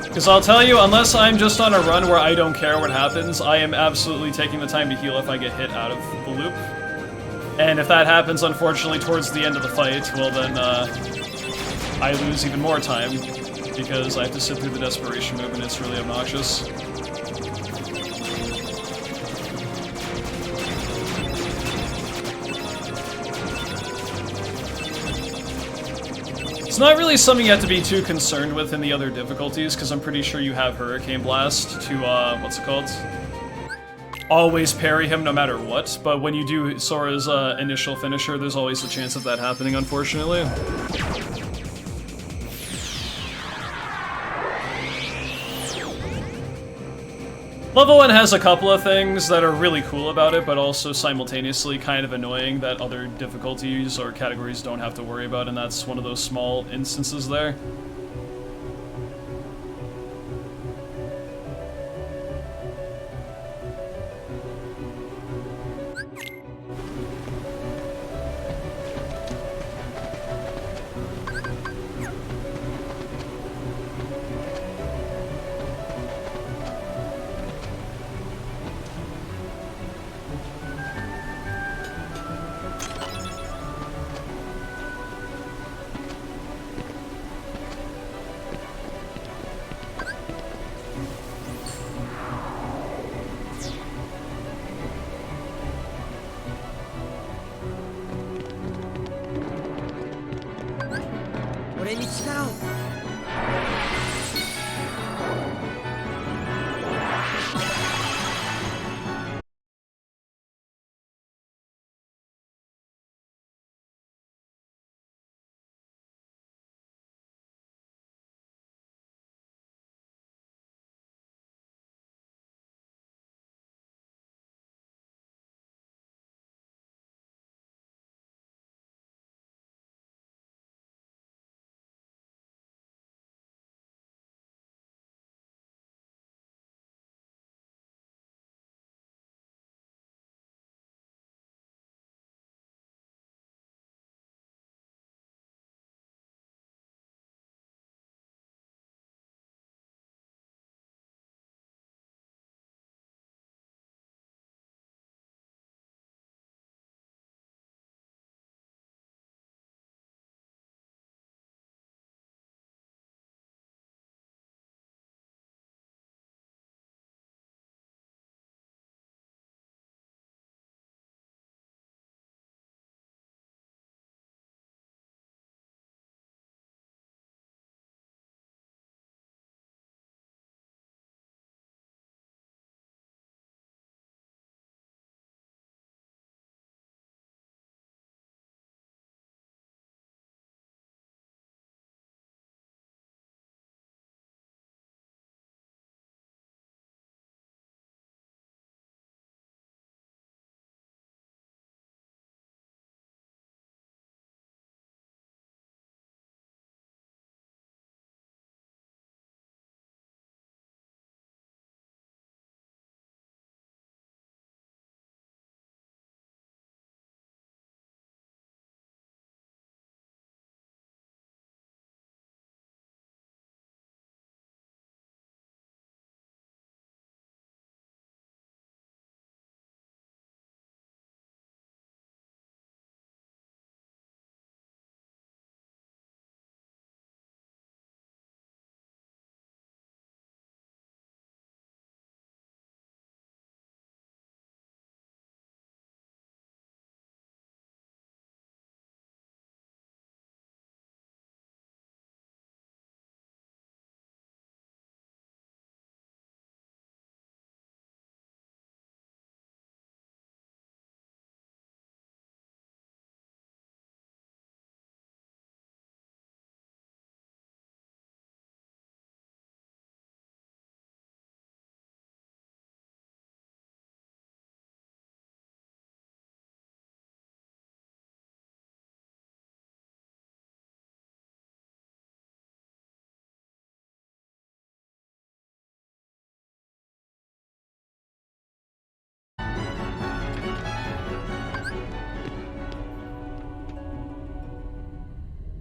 Because I'll tell you, unless I'm just on a run where I don't care what happens, I am absolutely taking the time to heal if I get hit out of the loop. And if that happens, unfortunately, towards the end of the fight, well then, I lose even more time, because I have to sit through the desperation move, and it's really obnoxious. It's not really something you have to be too concerned with in the other difficulties, because I'm pretty sure you have Hurricane Blast to, what's it called? Always parry him no matter what, but when you do Sora's initial finisher, there's always a chance of that happening, unfortunately. Level 1 has a couple of things that are really cool about it, but also simultaneously kind of annoying that other difficulties or categories don't have to worry about, and that's one of those small instances there.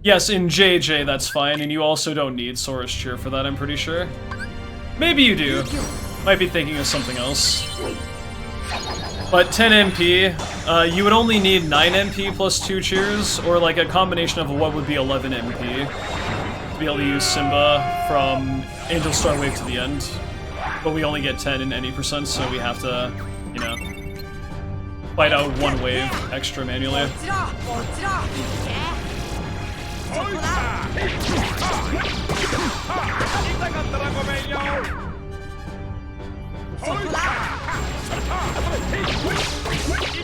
Yes, in JJ that's fine, and you also don't need Sora's Cheer for that, I'm pretty sure. Maybe you do. Might be thinking of something else. But 10 MP, you would only need 9 MP plus 2 cheers, or like a combination of what would be 11 MP to be able to use Simba from Angel Star Wave to the end. But we only get 10 in any percent, so we have to, you know, fight out one wave extra manually.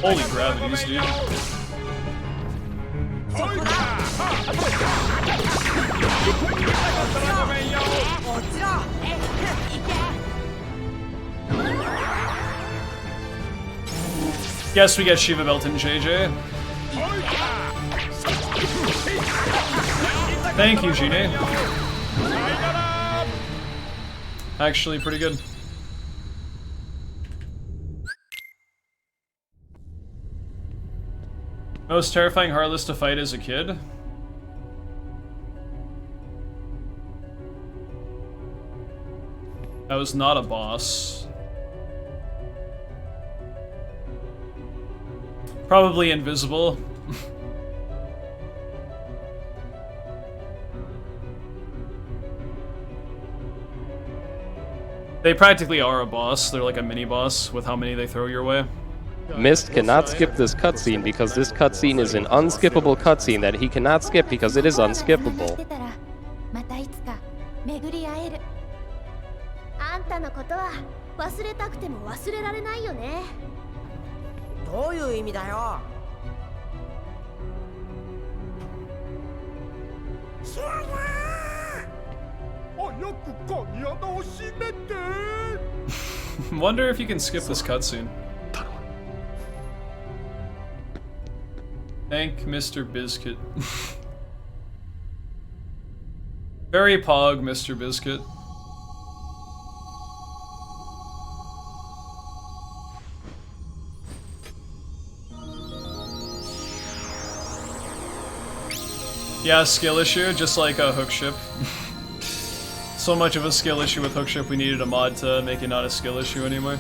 Holy gravities, dude. Yes, we get Shiva Belt in JJ. Thank you, Gine. Actually, pretty good. Most terrifying Heartless to fight as a kid? I was not a boss. Probably invisible. They practically are a boss. They're like a mini boss with how many they throw your way. Mist cannot skip this cutscene because this cutscene is an unskippable cutscene that he cannot skip because it is unskippable. またいつか巡り会える。あんたのことは忘れたくても忘れられないよね。どういう意味だよ。シュワー。早く鍵穴を閉めて。Wonder if you can skip this cutscene. Thank Mr. Biscuit. Very pog, Mr. Biscuit. Yeah, skill issue, just like a hook ship. So much of a skill issue with hook ship, we needed a mod to make it not a skill issue anymore.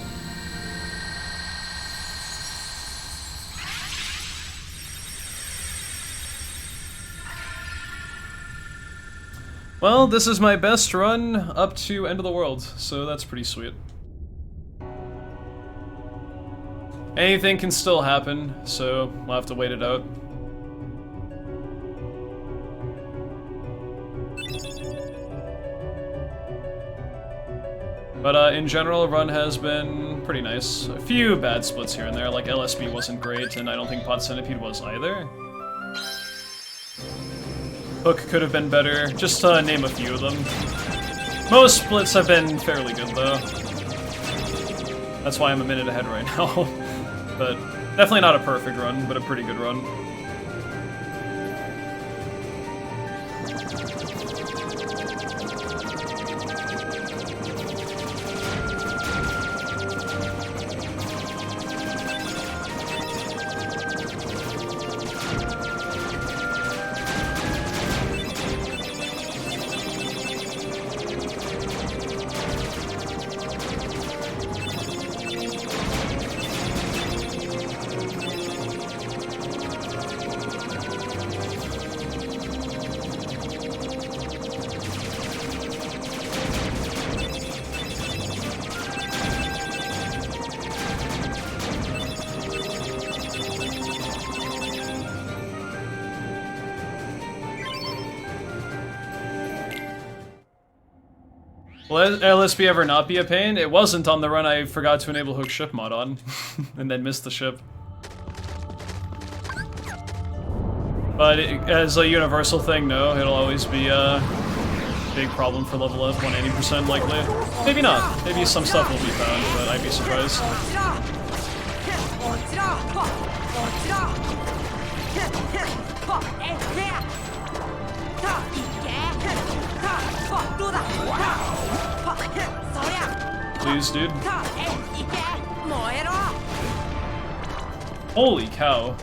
Well, this is my best run up to End of the World, so that's pretty sweet. Anything can still happen, so we'll have to wait it out. But in general, run has been pretty nice. A few bad splits here and there, like LSB wasn't great, and I don't think Pot Centipede was either. Hook could have been better, just to name a few of them. Most splits have been fairly good, though. That's why I'm a minute ahead right now. But definitely not a perfect run, but a pretty good run. Will LSB ever not be a pain? It wasn't on the run I forgot to enable hook ship mod on, and then missed the ship. But as a universal thing, no, it'll always be a big problem for level up, 180% likely. Maybe not. Maybe some stuff will be found, but I'd be surprised. Please, dude. Holy cow.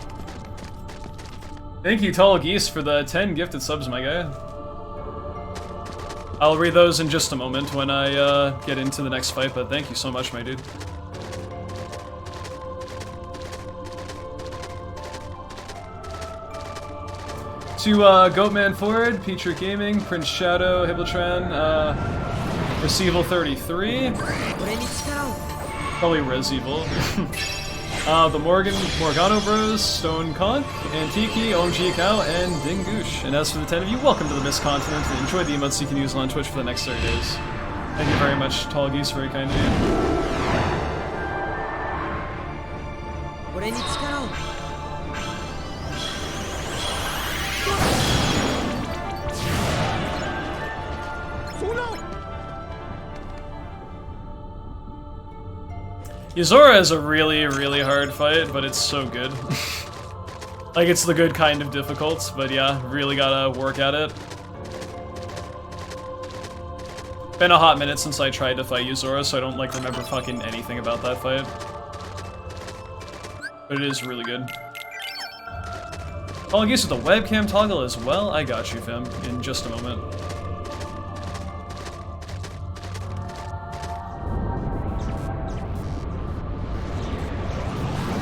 Thank you, Tall Geese, for the 10 gifted subs, my guy. I'll read those in just a moment when I get into the next fight, but thank you so much, my dude. To Goatman Ford, Petra Gaming, Prince Shadow, Hibbltran, Receival 33, probably Resevil. The Morgano Bros, Stone Conk, Antiki, OMG Cow, and Dingoosh. And as for the 10 of you, welcome to the Mist Continent, and enjoy the emotes you can use on Twitch for the next 30 days. Thank you very much, Tall Geese, very kind of you. Yuzora is a really, really hard fight, but it's so good. Like, it's the good kind of difficult, but yeah, really gotta work at it. Been a hot minute since I tried to fight Yuzora, so I don't, like, remember fucking anything about that fight. But it is really good. Oh, I guess with the webcam toggle as well? I got you, fam, in just a moment.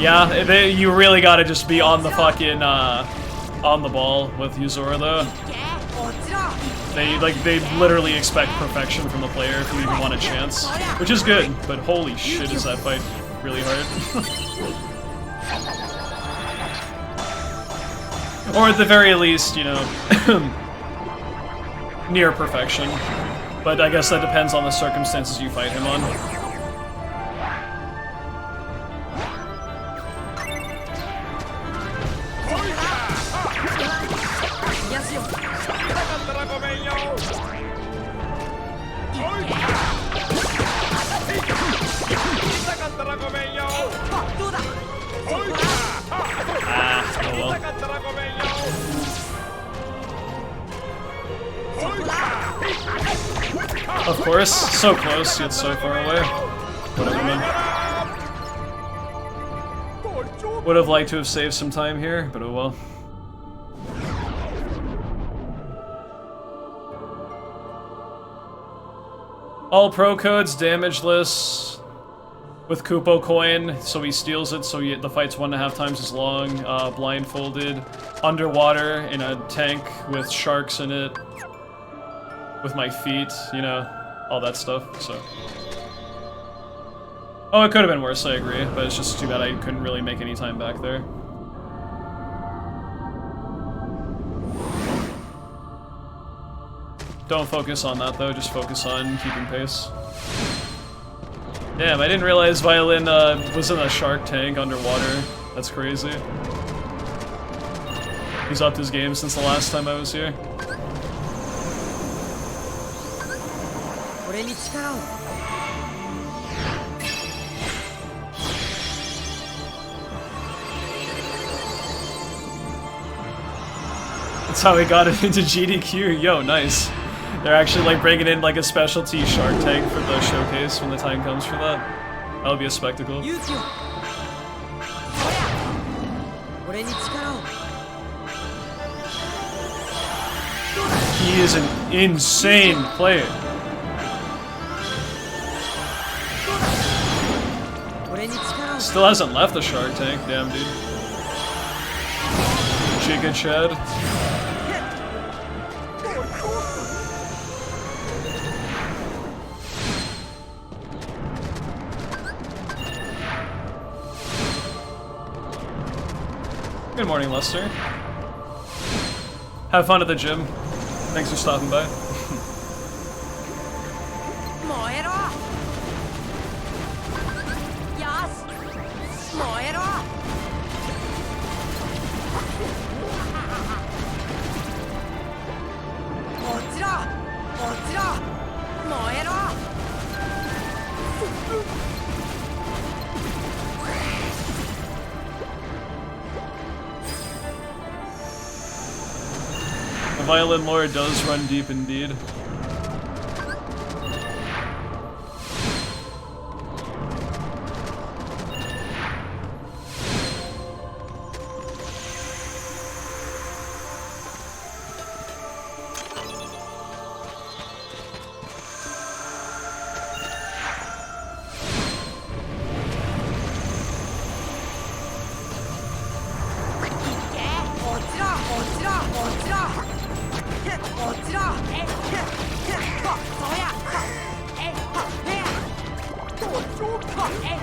Yeah, you really gotta just be on the fucking, on the ball with Yuzora, though. They literally expect perfection from the player if you even want a chance. Which is good, but holy shit is that fight really hard. Or at the very least, you know, near perfection. But I guess that depends on the circumstances you fight him on. Of course, so close, yet so far away. Whatever, man. Would have liked to have saved some time here, but oh well. All pro codes, damageless, with Kupo coin, so he steals it, so the fight's 1.5 times as long, blindfolded, underwater, in a tank with sharks in it, with my feet, you know, all that stuff, so. Oh, it could have been worse, I agree, but it's just too bad I couldn't really make any time back there. Don't focus on that though, just focus on keeping pace. Damn, I didn't realize Violin was in a shark tank underwater. That's crazy. He's upped his game since the last time I was here. That's how he got it into GDQ. Yo, nice. They're actually like bringing in like a specialty shark tank for the showcase when the time comes for that. That'll be a spectacle. He is an insane player. Still hasn't left the shark tank, damn dude. Chicken Chad. Good morning, Lester. Have fun at the gym. Thanks for stopping by. The Violin lore does run deep indeed.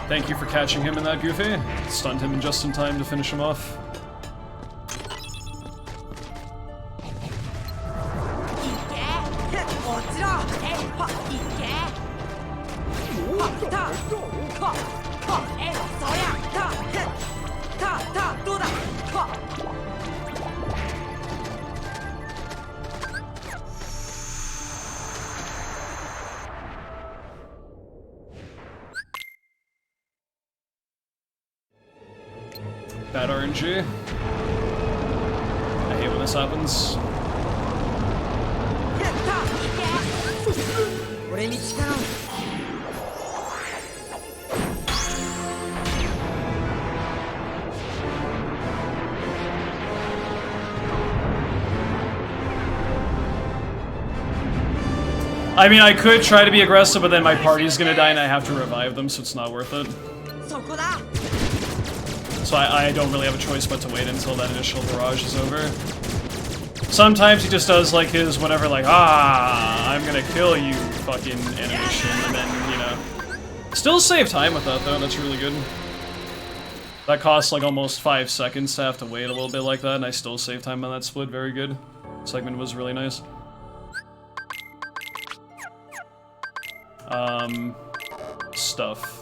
Thank you for catching him in that, Goofy. Stunned him just in time to finish him off. Bad RNG. I hate when this happens. I mean, I could try to be aggressive, but then my party's gonna die and I have to revive them, so it's not worth it. So I don't really have a choice but to wait until that initial barrage is over. Sometimes he just does like his whatever, like, ah, I'm gonna kill you fucking animation, and then, you know. Still save time with that though, that's really good. That costs like almost 5 seconds to have to wait a little bit like that, and I still save time on that split, very good. Segment was really nice. Stuff.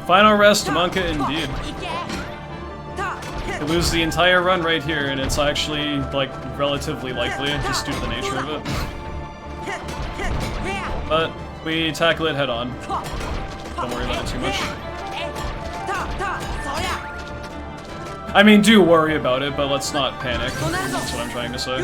Final rest, Monka, indeed. You lose the entire run right here, and it's actually, like, relatively likely, just due to the nature of it. But we tackle it head on. Don't worry about it too much. I mean, do worry about it, but let's not panic. That's what I'm trying to say.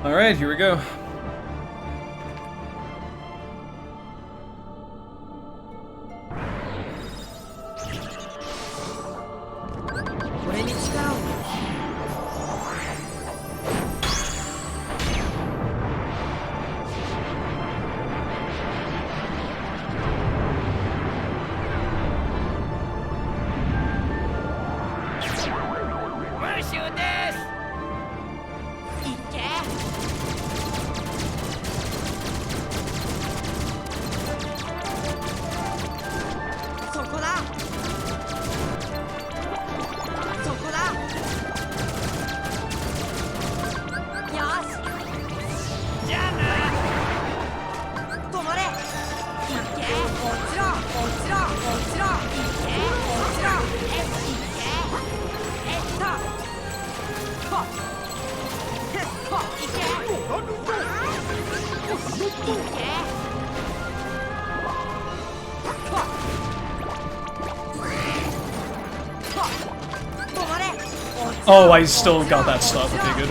Alright, here we go. Oh, I still got that stuff. Okay, good.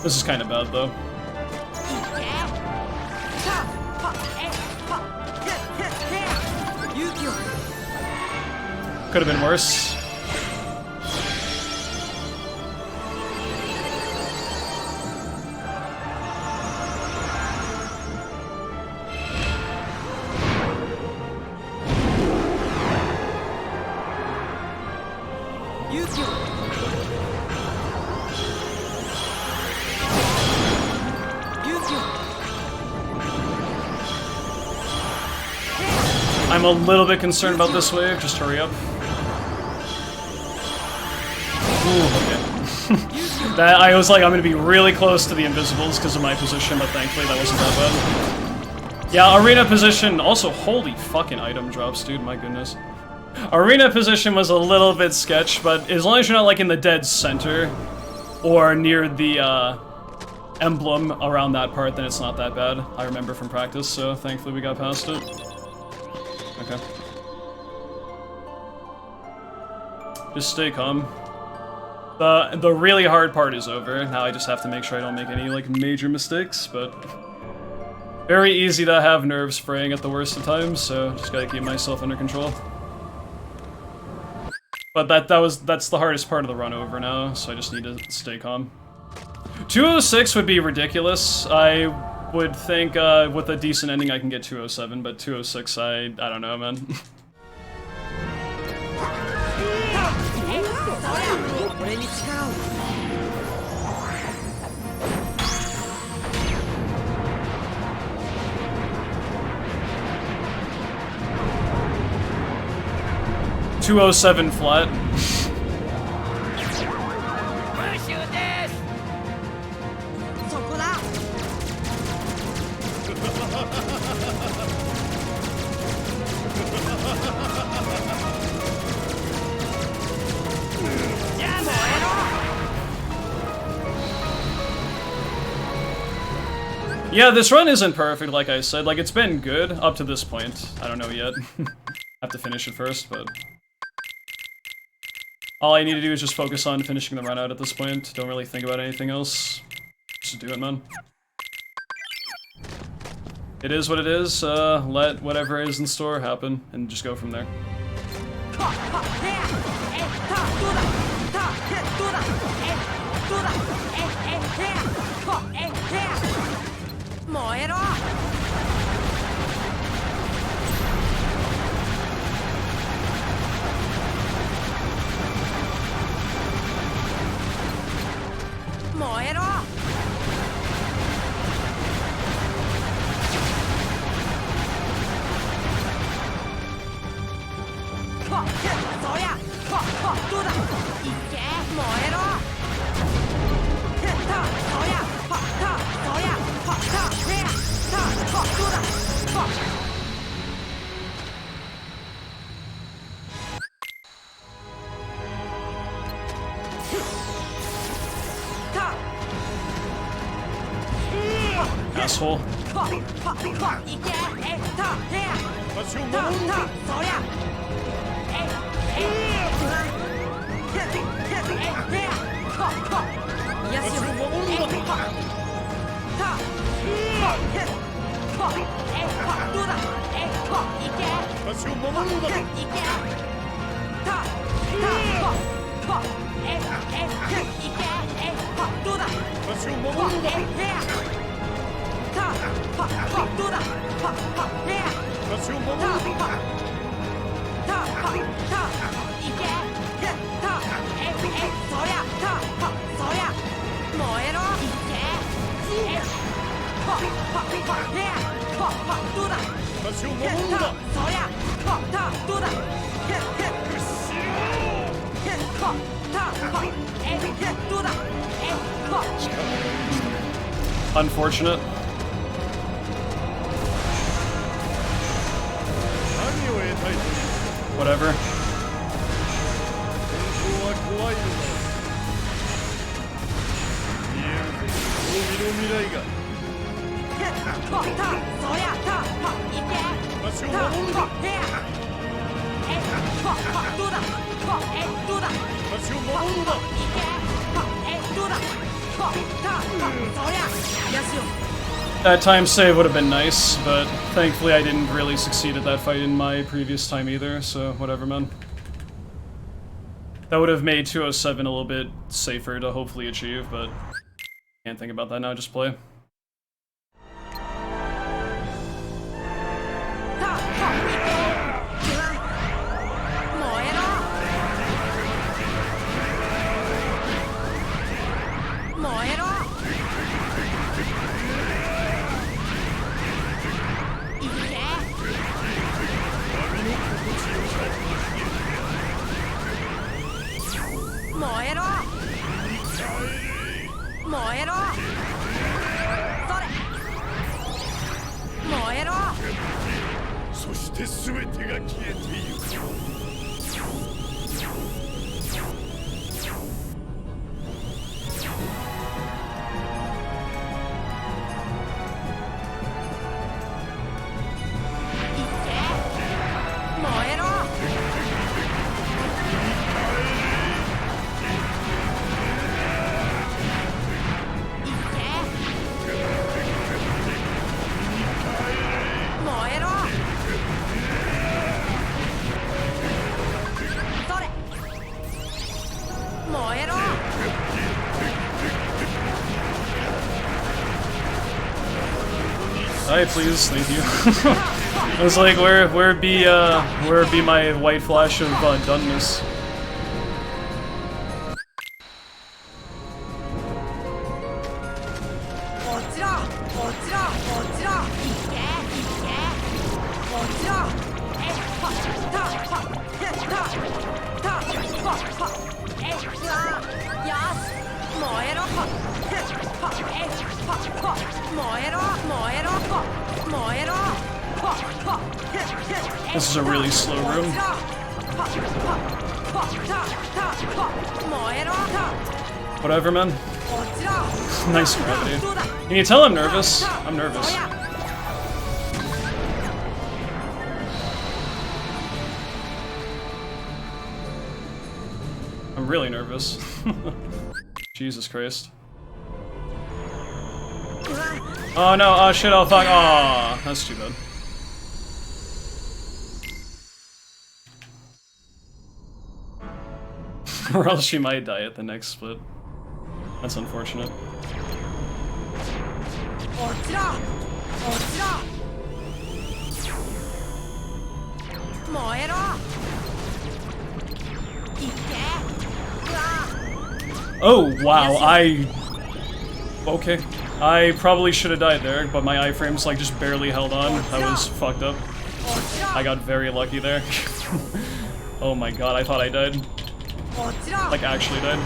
This is kind of bad, though. Could have been worse. I'm a little bit concerned about this wave. Just hurry up. Ooh, okay. That I was like, I'm gonna be really close to the invisibles because of my position, but thankfully that wasn't that bad. Yeah, arena position. Also, holy fucking item drops, dude. My goodness. Arena position was a little bit sketch, but as long as you're not like in the dead center or near the emblem around that part, then it's not that bad. I remember from practice, so thankfully we got past it. Okay. Just stay calm. The really hard part is over. Now I just have to make sure I don't make any like major mistakes, but very easy to have nerves fraying at the worst of times, so just gotta keep myself under control. But that's the hardest part of the run over now, so I just need to stay calm. 206 would be ridiculous. I would think with a decent ending I can get 207, but 206 I don't know, man. 207 flat. Yeah, this run isn't perfect, like I said. Like, it's been good up to this point. I don't know yet. Have to finish it first, but... all I need to do is just focus on finishing the run out at this point. Don't really think about anything else. Just do it, man. It is what it is. Let whatever is in store happen, and just go from there. Asshole. Unfortunate. Whatever. That time save would have been nice, but thankfully I didn't really succeed at that fight in my previous time either, so whatever, man. That would have made 207 a little bit safer to hopefully achieve, but can't think about that now, just play. して全てが消えていく。Die, please, thank you. I was like, where be my white flash of doneness? This is a really slow room. Whatever, man. Nice gravity. Can you tell I'm nervous? I'm nervous. I'm really nervous. Jesus Christ. Oh no, oh shit, oh fuck, oh, that's too bad. Or else she might die at the next split. That's unfortunate. Oh, wow, okay. I probably should have died there, but my iframes like just barely held on. I was fucked up. I got very lucky there. Oh my god, I thought I died. Like, actually died.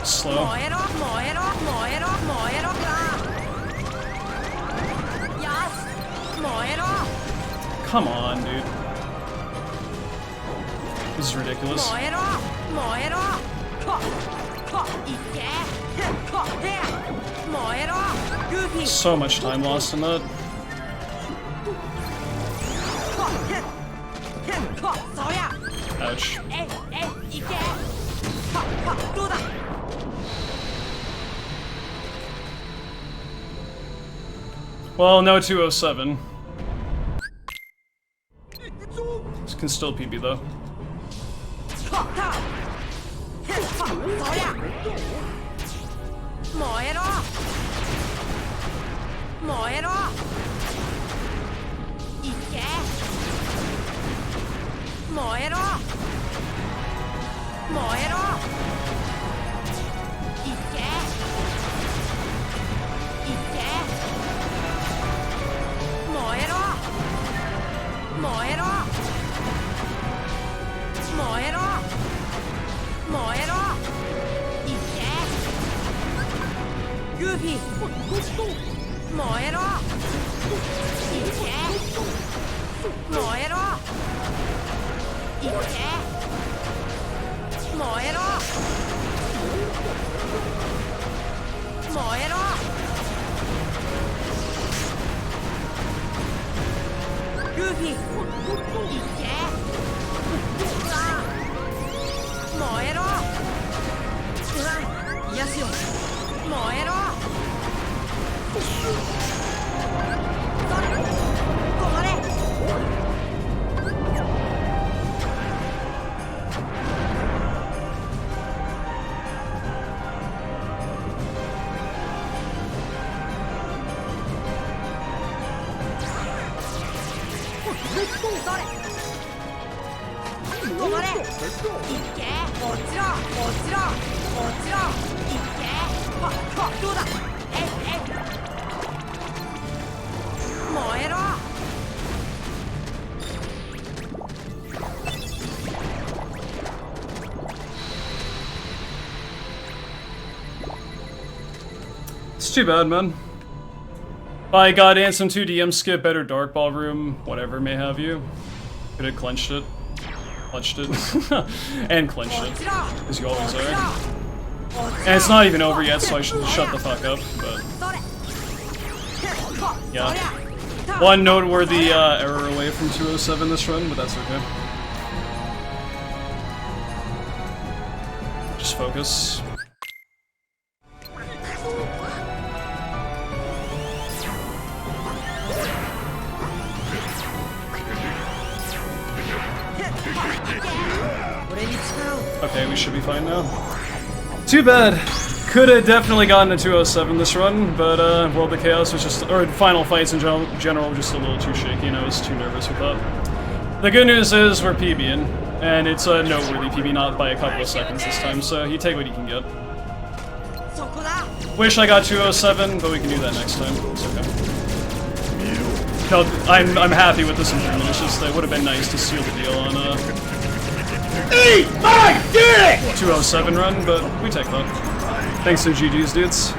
Slow. Come on, dude. This is ridiculous. So much time lost in that. Ouch. Well, no 207. This can still PB though. 燃えろ。癒やしよ。燃えろ。それ。止まれ。それ。止まれ。いっけ。落ちろ。落ちろ。落ちろ。いっけ。どうだ。燃えろ。It's too bad, man. By God, Ansem 2 DM skip, better Dark Ballroom, whatever may have you. Could have clenched it. Clutched it. And clenched it. As you always are. And it's not even over yet, so I should shut the fuck up, but... Yeah. One noteworthy error away from 207 this run, but that's okay. Just focus. Okay, we should be fine now. Too bad. Could have definitely gotten a 207 this run, but World of Chaos was just, or Final Fights in general were just a little too shaky, and I was too nervous with that. The good news is we're PBing, and it's a noteworthy PB, not by a couple of seconds this time, so you take what you can get. Wish I got 207, but we can do that next time. It's okay. No, I'm happy with this improvement. It's just that it would have been nice to seal the deal on Eat my dick! 207 run, but we take that. Thanks to GG's, dudes.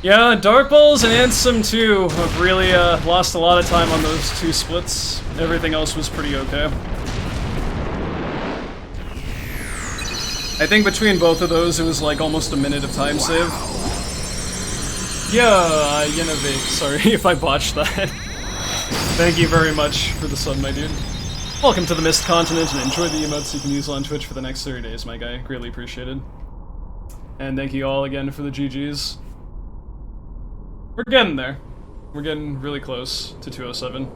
Yeah, Dark Balls and Ansem 2 have really lost a lot of time on those two splits. Everything else was pretty okay. I think between both of those, it was like almost a minute of time save. Yeah, Yenovate. Sorry if I botched that. Thank you very much for the sub, my dude. Welcome to the Mist Continent, and enjoy the emotes you can use on Twitch for the next 30 days, my guy. Greatly appreciated. And thank you all again for the GGs. We're getting there. We're getting really close to 207.